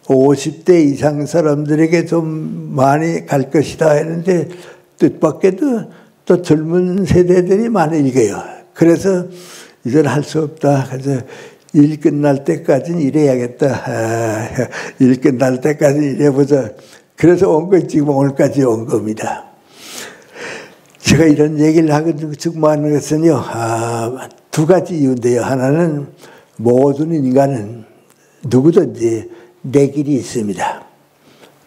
[SPEAKER 1] 50대 이상 사람들에게 좀 많이 갈 것이다 했는데 뜻밖에도 또 젊은 세대들이 많이 읽어요. 그래서 이제는 할 수 없다. 그래서 일 끝날 때까지는 일해야겠다. 일 끝날 때까지는 일해보자. 그래서 온 거 지금 오늘까지 온 겁니다. 제가 이런 얘기를 하고 증거하는 것은요, 두 가지 이유인데요. 하나는 모든 인간은 누구든지 내 길이 있습니다.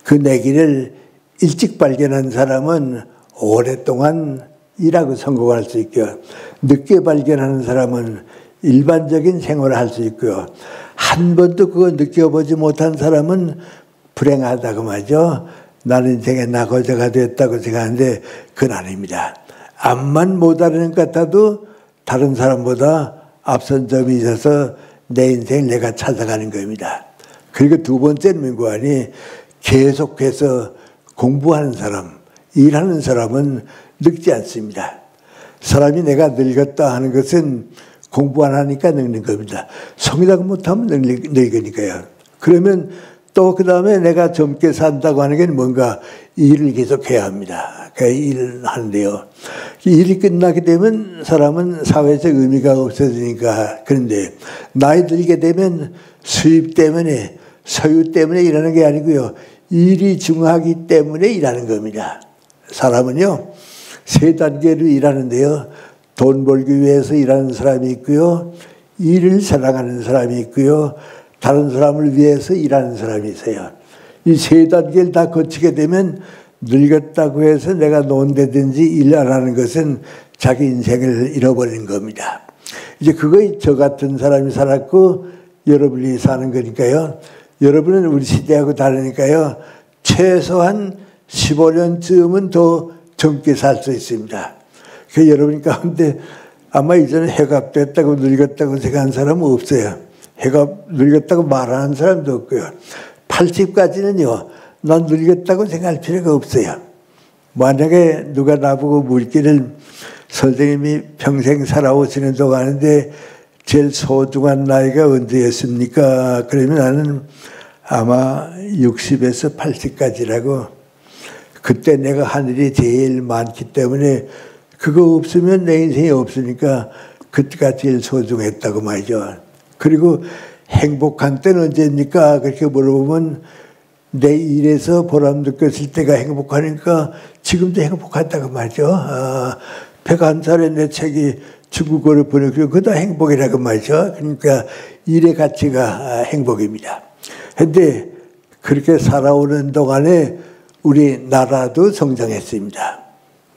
[SPEAKER 1] 그 내 길을 일찍 발견한 사람은 오랫동안 일하고 성공할 수 있고요. 늦게 발견하는 사람은 일반적인 생활을 할 수 있고요. 한 번도 그거 느껴보지 못한 사람은 불행하다고 말이죠. 나는 인생의 낙오자가 됐다고 생각하는데 그건 아닙니다. 앞만 못 알아는 것 같아도 다른 사람보다 앞선 점이 있어서 내 인생을 내가 찾아가는 겁니다. 그리고 두 번째는 민구안이 계속해서 공부하는 사람, 일하는 사람은 늙지 않습니다. 사람이 내가 늙었다 하는 것은 공부 안 하니까 늙는 겁니다. 성의라고 못하면 늙으니까요. 그러면 또 그 다음에 내가 젊게 산다고 하는 게 뭔가 일을 계속해야 합니다. 그 일을 하는데요. 일이 끝나게 되면 사람은 사회적 의미가 없어지니까. 그런데 나이 들게 되면 수입 때문에 소유 때문에 일하는 게 아니고요. 일이 중요하기 때문에 일하는 겁니다. 사람은요, 세 단계로 일하는데요. 돈 벌기 위해서 일하는 사람이 있고요. 일을 사랑하는 사람이 있고요. 다른 사람을 위해서 일하는 사람이 있어요. 이 세 단계를 다 거치게 되면 늙었다고 해서 내가 논다든지 일 안 하는 것은 자기 인생을 잃어버리는 겁니다. 이제 그거 저 같은 사람이 살았고 여러분이 사는 거니까요. 여러분은 우리 시대하고 다르니까요. 최소한 15년쯤은 더 젊게 살 수 있습니다. 그 여러분 가운데 아마 이제는 해가 됐다고 늙었다고 생각하는 사람은 없어요. 해가 늙었다고 말하는 사람도 없고요. 80까지는요. 난 늙었다고 생각할 필요가 없어요. 만약에 누가 나보고 물기를 선생님이 평생 살아오시는 동안인데 제일 소중한 나이가 언제였습니까? 그러면 나는 아마 60에서 80까지라고. 그때 내가 한 일이 제일 많기 때문에 그거 없으면 내 인생이 없으니까 그때가 제일 소중했다고 말이죠. 그리고 행복한 때는 언제입니까? 그렇게 물어보면 내 일에서 보람 느꼈을 때가 행복하니까 지금도 행복하다고 말이죠. 101살에 내 책이 중국어를 번역되고 그거 다 행복이라고 말이죠. 그러니까 일의 가치가 행복입니다. 그런데 그렇게 살아오는 동안에 우리 나라도 성장했습니다.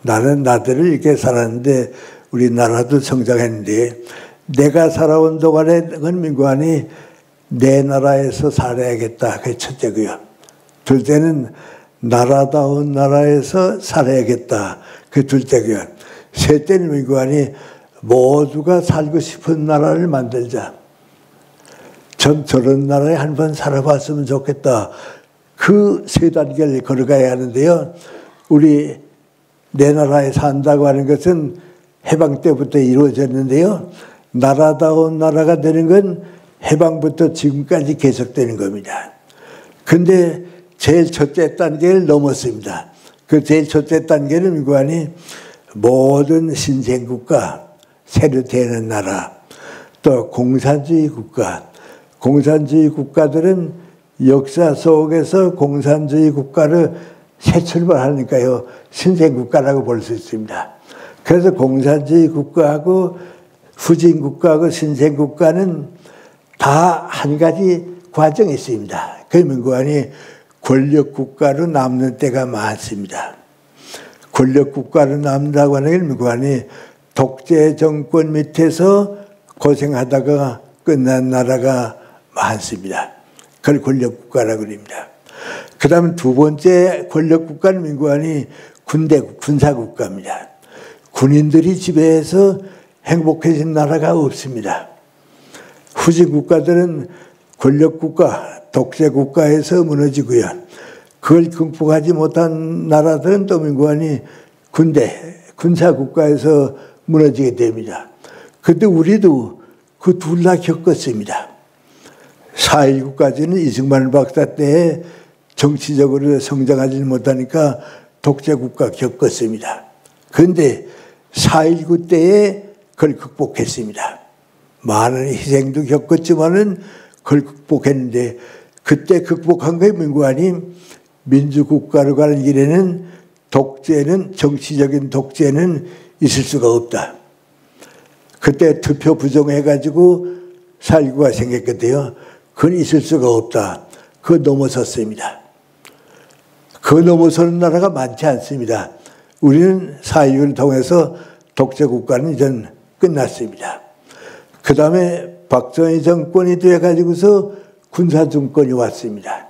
[SPEAKER 1] 나는 나들을 이렇게 살았는데 우리 나라도 성장했는데 내가 살아온 동안에 민구안이 내 나라에서 살아야겠다. 그게 첫째고요. 둘째는 나라다운 나라에서 살아야겠다. 그게 둘째고요. 셋째는 민구안이 모두가 살고 싶은 나라를 만들자. 전 저런 나라에 한번 살아봤으면 좋겠다. 그 세 단계를 걸어가야 하는데요. 우리 내 나라에 산다고 하는 것은 해방 때부터 이루어졌는데요. 나라다운 나라가 되는 건 해방부터 지금까지 계속되는 겁니다. 근데 제일 첫째 단계를 넘었습니다. 그 제일 첫째 단계는 민구안이 모든 신생국가, 새로 되는 나라, 또 공산주의 국가, 공산주의 국가들은 역사 속에서 공산주의 국가를 새 출발하니까요. 신생국가라고 볼 수 있습니다. 그래서 공산주의 국가하고 후진국가하고 신생국가는 다 한 가지 과정이 있습니다. 그 민구안이 권력국가로 남는 때가 많습니다. 권력국가로 남는다고 하는 게 민구안이 독재 정권 밑에서 고생하다가 끝난 나라가 많습니다. 그걸 권력국가라고 합니다. 그 다음 두 번째 권력국가는 민구안이 군사국가입니다. 군인들이 지배해서 행복해진 나라가 없습니다. 후진국가들은 권력국가, 독재국가에서 무너지고요. 그걸 극복하지 못한 나라들은 또 민구안이 군사국가에서 무너지게 됩니다. 그런데 우리도 그 둘 다 겪었습니다. 4.19까지는 이승만 박사 때에 정치적으로 성장하지 못하니까 독재국가 겪었습니다. 그런데 4.19 때에 그걸 극복했습니다. 많은 희생도 겪었지만은 그걸 극복했는데 그때 극복한 거에 민구아님 민주국가로 가는 길에는 독재는 정치적인 독재는 있을 수가 없다. 그때 투표 부정해가지고 4.19가 생겼거든요. 그건 있을 수가 없다. 그거 넘어섰습니다. 그거 넘어서는 나라가 많지 않습니다. 우리는 4.19를 통해서 독재국가는 이전 끝났습니다. 그 다음에 박정희 정권이 돼가지고서 군사정권이 왔습니다.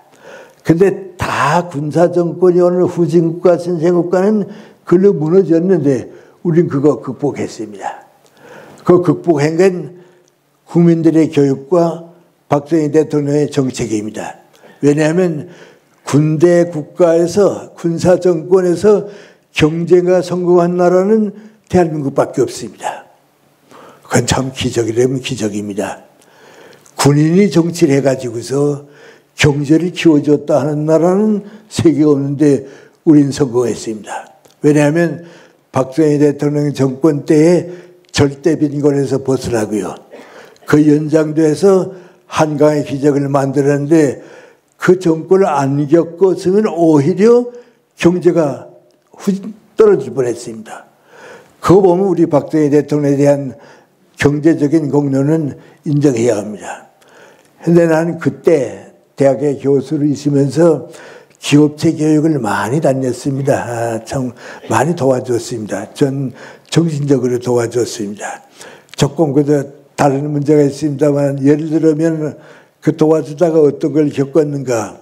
[SPEAKER 1] 근데 다 군사정권이 오는 후진국가, 선진국가는 글로 무너졌는데 우린 그거 극복했습니다. 그 극복한 건 국민들의 교육과 박정희 대통령의 정책입니다. 왜냐하면 군대 국가에서 군사정권에서 경제가 성공한 나라는 대한민국밖에 없습니다. 그건 참 기적이라면 기적입니다. 군인이 정치를 해가지고서 경제를 키워줬다 하는 나라는 세계에 없는데 우린 성공했습니다. 왜냐하면 박정희 대통령 정권 때에 절대 빈곤에서 벗어나고요. 그 연장돼서 한강의 기적을 만들었는데 그 정권을 안 겪었으면 오히려 경제가 떨어질 뻔했습니다. 그거 보면 우리 박정희 대통령에 대한 경제적인 공로는 인정해야 합니다. 그런데 나는 그때 대학의 교수로 있으면서 기업체 교육을 많이 다녔습니다. 참 많이 도와줬습니다. 전 정신적으로 도와줬습니다. 조금 그저 다른 문제가 있습니다만 예를 들면 그 도와주다가 어떤 걸 겪었는가.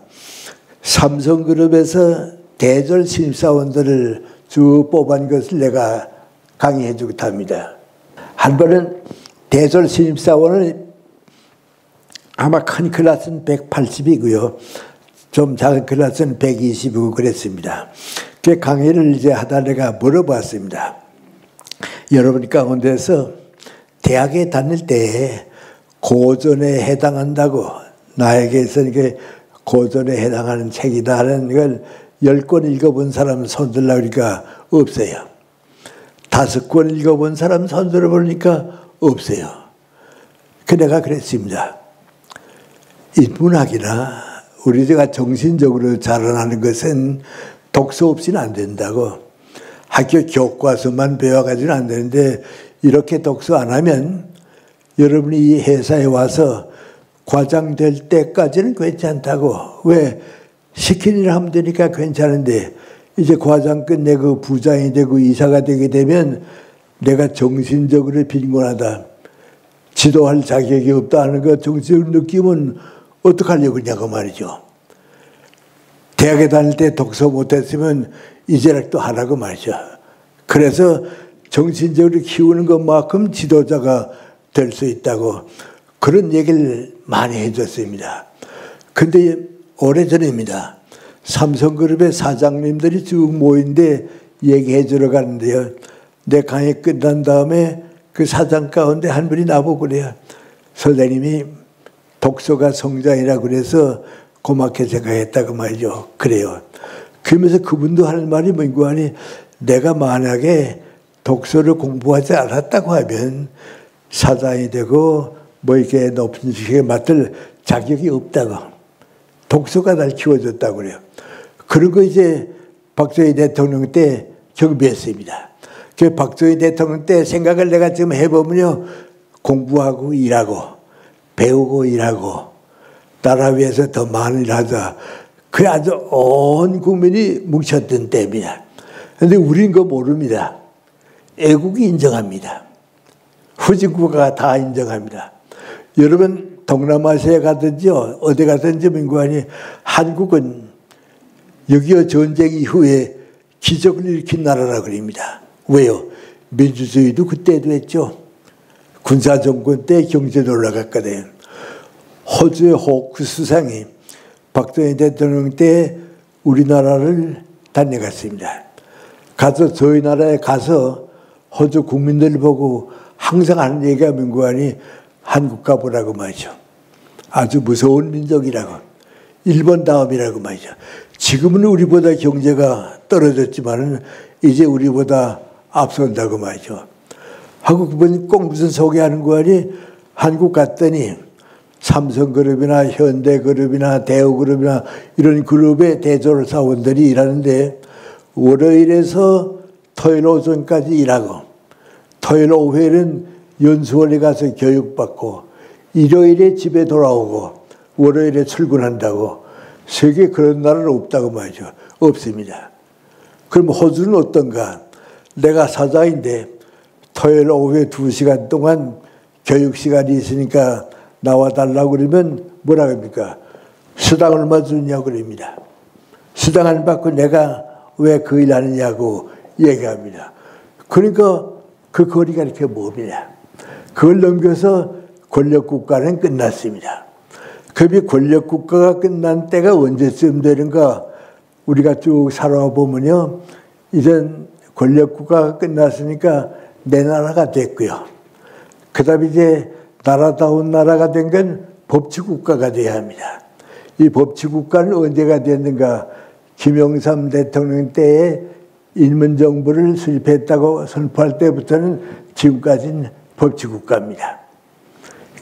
[SPEAKER 1] 삼성그룹에서 대졸 신입사원들을 쭉 뽑은 것을 내가 강의해 주고 합니다. 한 번은 대졸 신입사원을 아마 큰 클래스는 180이고요. 좀 작은 클래스는 120이고 그랬습니다. 그 강의를 이제 하다 내가 물어봤습니다. 여러분 가운데서 대학에 다닐 때 고전에 해당한다고 나에게서 이게 고전에 해당하는 책이다 하는 걸 10권 읽어본 사람 손들라 그러니까 없어요. 5권 읽어본 사람 손들어 보니까 없어요. 그 내가 그랬습니다. 인문학이나 우리가 정신적으로 자라나는 것은 독서 없이는 안 된다고. 학교 교과서만 배워가지고는 안 되는데 이렇게 독서 안 하면 여러분이 이 회사에 와서 과장 될 때까지는 괜찮다고. 왜? 시킨 일 하면 되니까 괜찮은데 이제 과장 끝내고 부장이 되고 이사가 되게 되면 내가 정신적으로 빈곤하다. 지도할 자격이 없다 하는 거 정신적으로 느끼면 어떡하려고 그러냐고 말이죠. 대학에 다닐 때 독서 못했으면 이제라도 하라고 말이죠. 그래서 정신적으로 키우는 것만큼 지도자가 될 수 있다고 그런 얘기를 많이 해줬습니다. 근데 오래전입니다. 삼성그룹의 사장님들이 쭉 모인데 얘기해 주러 가는데요. 내 강의 끝난 다음에 그 사장 가운데 한 분이 나보고 그래요. 선생님이 독서가 성장이라고 그래서 고맙게 생각했다고 말이죠. 그래요. 그러면서 그분도 하는 말이 뭔가 하니 내가 만약에 독서를 공부하지 않았다고 하면 사장이 되고 뭐 이렇게 높은 직책에 맡을 자격이 없다고. 독서가 날 키워줬다고 그래요. 그런 거 이제 박정희 대통령 때 경비했습니다. 그 박정희 대통령 때 생각을 내가 지금 해보면요. 공부하고 일하고 배우고 일하고 나라 위해서 더 많은 일을 하자. 그게 아주 온 국민이 뭉쳤던 때입니다. 그런데 우린 그거 모릅니다. 애국이 인정합니다. 후진국가가 다 인정합니다. 여러분 동남아시아에 가든지요. 어디 가든지 민구하니 한국은 6.25 전쟁 이후에 기적을 일으킨 나라라 그럽니다. 왜요? 민주주의도 그때도 했죠. 군사정권 때 경제도 올라갔거든요. 호주의 호크 수상이 박정희 대통령 때 우리나라를 다녀갔습니다. 가서 저희 나라에 가서 호주 국민들 보고 항상 하는 얘기가 민구하니 한국 가보라고 말이죠. 아주 무서운 민족이라고. 일본 다음이라고 말이죠. 지금은 우리보다 경제가 떨어졌지만은 이제 우리보다 앞선다고 말이죠. 하고 그분이 꼭 무슨 소개하는 거 아니? 한국 갔더니 삼성그룹이나 현대그룹이나 대우그룹이나 이런 그룹의 대졸 사원들이 일하는데 월요일에서 토요일 오전까지 일하고 토요일 오후에는 연수원에 가서 교육받고 일요일에 집에 돌아오고 월요일에 출근한다고. 세계에 그런 나라는 없다고 말이죠. 없습니다. 그럼 호주는 어떤가? 내가 사장인데 토요일 오후에 2시간 동안 교육시간이 있으니까 나와달라고 그러면 뭐라 합니까? 수당 얼마 주냐고 그럽니다. 수당 안 받고 내가 왜 그 일 하느냐고 얘기합니다. 그러니까 그 거리가 이렇게 멉니다. 그걸 넘겨서 권력국가는 끝났습니다. 그 권력국가가 끝난 때가 언제쯤 되는가? 우리가 쭉 살아와 보면요. 이젠 권력국가가 끝났으니까 내 나라가 됐고요. 그 다음에 이제 나라다운 나라가 된 건 법치국가가 돼야 합니다. 이 법치국가는 언제가 됐는가? 김영삼 대통령 때에 인민정부를 수립했다고 선포할 때부터는 지금까지는 법치국가입니다.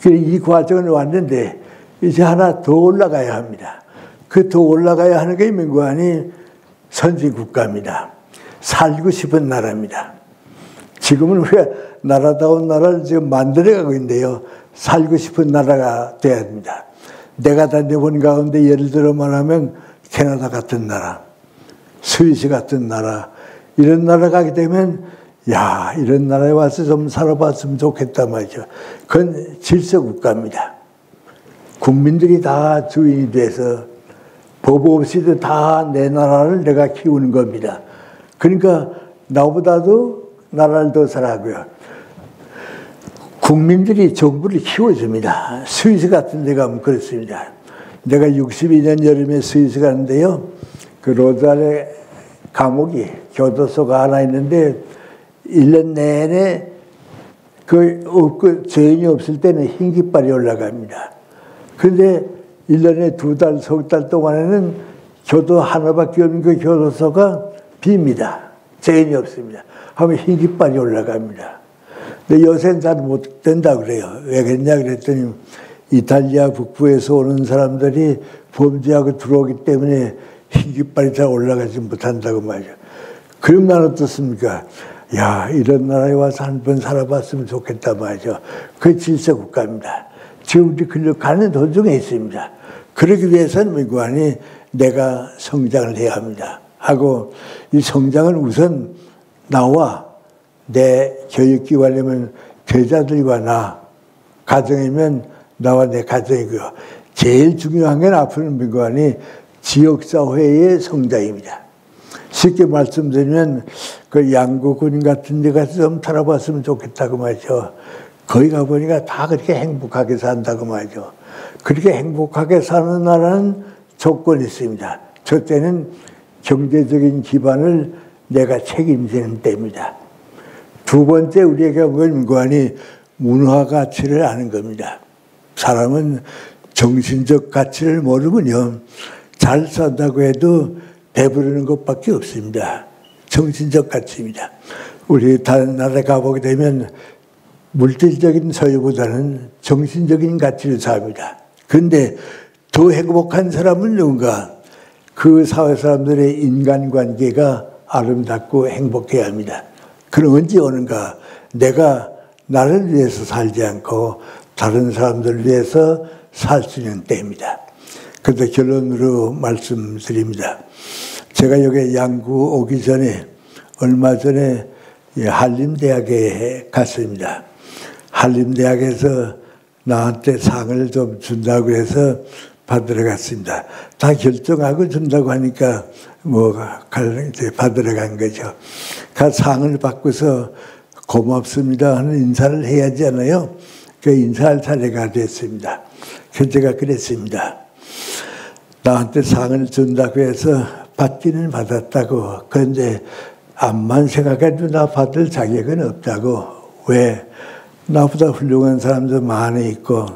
[SPEAKER 1] 이 과정은 왔는데 이제 하나 더 올라가야 합니다. 그 더 올라가야 하는 게 민관이 선진국가입니다. 살고 싶은 나라입니다. 지금은 우리가 나라다운 나라를 지금 만들어가고 있는데요. 살고 싶은 나라가 돼야 합니다. 내가 다녀본 가운데 예를 들어 말하면 캐나다 같은 나라, 스위스 같은 나라, 이런 나라 가게 되면 야, 이런 나라에 와서 좀 살아봤으면 좋겠다 말이죠. 그건 질서국가입니다. 국민들이 다 주인이 돼서 법 없이도 다 내 나라를 내가 키우는 겁니다. 그러니까 나보다도 나라를 더 잘하고요. 국민들이 정부를 키워줍니다. 스위스 같은 데 가면 그렇습니다. 내가 62년 여름에 스위스 갔는데요. 그 로잘의 감옥이 교도소가 하나 있는데 1년 내내 그 죄인이 없을 때는 흰 깃발이 올라갑니다. 그런데 1년에 2달, 3달 동안에는 교도 하나밖에 없는 그 교도소가 빕니다. 죄인이 없습니다. 하면 흰 깃발이 올라갑니다. 근데 요새는 잘 못 된다 그래요. 왜 그랬냐 그랬더니 이탈리아 북부에서 오는 사람들이 범죄하고 들어오기 때문에 흰 깃발이 잘 올라가지 못한다고 말이죠. 그러면 어떻습니까? 야, 이런 나라에 와서 한 번 살아봤으면 좋겠다 말이죠. 그게 질서국가입니다. 지금 우리 글로 가는 도중에 있습니다. 그러기 위해서는 민관이 내가 성장을 해야 합니다. 하고 이 성장은 우선 나와 내 교육기관이면 제자들과 나, 가정이면 나와 내 가정이고요. 제일 중요한 건 앞으로는 민관이 지역사회의 성장입니다. 쉽게 말씀드리면 그 양구군 같은 데 가서 좀 살아봤으면 좋겠다고 말이죠. 거기 가보니까 다 그렇게 행복하게 산다고 말이죠. 그렇게 행복하게 사는 나라는 조건이 있습니다. 첫째는 경제적인 기반을 내가 책임지는 때입니다. 두 번째 우리에게 민관이 문화 가치를 아는 겁니다. 사람은 정신적 가치를 모르면요. 잘 산다고 해도 배부르는 것밖에 없습니다. 정신적 가치입니다. 우리 다른 나라에 가보게 되면 물질적인 소유보다는 정신적인 가치를 사합니다. 그런데 더 행복한 사람은 누군가? 그 사회 사람들의 인간관계가 아름답고 행복해야 합니다. 그럼 언제 오는가? 내가 나를 위해서 살지 않고 다른 사람들을 위해서 살 수 있는 때입니다. 그래서 결론으로 말씀드립니다. 제가 여기 양구 오기 전에 얼마 전에 한림대학에 갔습니다. 한림대학에서 나한테 상을 좀 준다고 해서 받으러 갔습니다. 다 결정하고 준다고 하니까 이제 받으러 간 거죠. 그 상을 받고서 고맙습니다 하는 인사를 해야 하잖아요. 그 인사할 차례가 됐습니다. 그래서 제가 그랬습니다. 나한테 상을 준다고 해서 받기는 받았다고. 그런데 암만 생각해도 나 받을 자격은 없다고. 왜? 나보다 훌륭한 사람도 많이 있고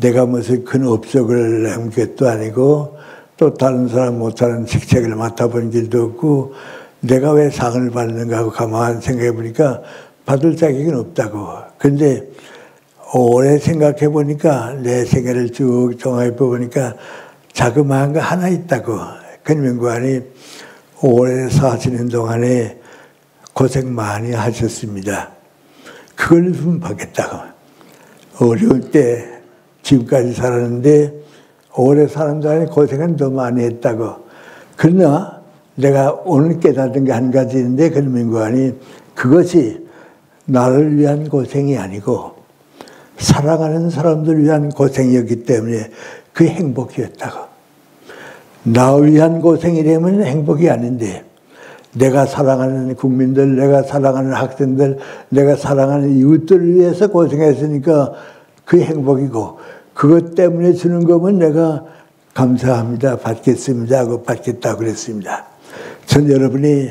[SPEAKER 1] 내가 무슨 큰 업적을 한 것도 아니고 또 다른 사람 못하는 직책을 맡아본 일도 없고 내가 왜 상을 받는가 하고 가만히 생각해 보니까 받을 자격은 없다고. 그런데 오래 생각해 보니까 내 생애를 쭉 종합해 보니까 자그마한 거 하나 있다고. 근명관이 오래 사시는 동안에 고생 많이 하셨습니다. 그걸 좀 받겠다고. 어려울 때 지금까지 살았는데 오래 사는 동안에 고생은 더 많이 했다고. 그러나 내가 오늘 깨닫은 게 한 가지 있는데 근명관이 그것이 나를 위한 고생이 아니고 사랑하는 사람들을 위한 고생이었기 때문에 그 행복이었다고. 나 위한 고생이라면 행복이 아닌데 내가 사랑하는 국민들, 내가 사랑하는 학생들, 내가 사랑하는 이웃들을 위해서 고생했으니까 그 행복이고 그것 때문에 주는 거면 내가 감사합니다, 받겠습니다 하고 받겠다고 그랬습니다. 전 여러분이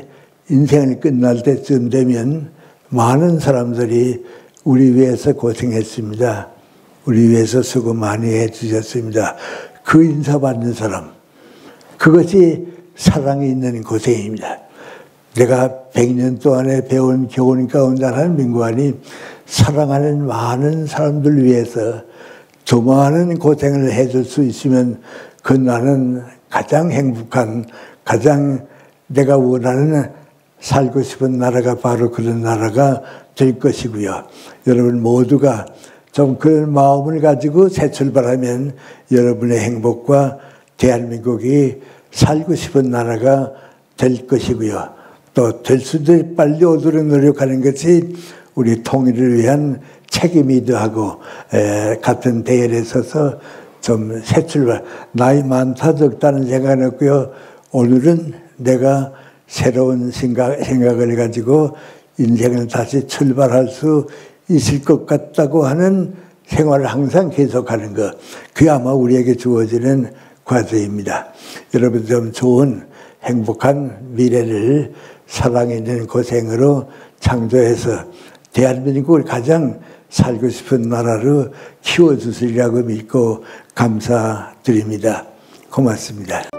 [SPEAKER 1] 인생을 끝날 때쯤 되면 많은 사람들이 우리 위해서 고생했습니다. 우리 위해서 수고 많이 해주셨습니다. 그 인사받는 사람, 그것이 사랑이 있는 고생입니다. 내가 100년 동안에 배운 교훈 가운데 하나는 민관이 사랑하는 많은 사람들 위해서 조그마한 고생을 해줄 수 있으면 그 나는 가장 행복한, 가장 내가 원하는 살고 싶은 나라가 바로 그런 나라가 될 것이고요. 여러분 모두가 좀 그런 마음을 가지고 새 출발하면 여러분의 행복과 대한민국이 살고 싶은 나라가 될 것이고요. 또 될 수도 빨리 오도록 노력하는 것이 우리 통일을 위한 책임이기도 하고 같은 대열에 서서 좀 새 출발, 나이 많다 적다는 생각은 없고요. 오늘은 내가 새로운 생각을 가지고 인생을 다시 출발할 수 있을 것 같다고 하는 생활을 항상 계속하는 것. 그게 아마 우리에게 주어지는 과제입니다. 여러분 좀 좋은 행복한 미래를 사랑 있는 고생으로 창조해서 대한민국을 가장 살고 싶은 나라로 키워주시리라고 믿고 감사드립니다. 고맙습니다.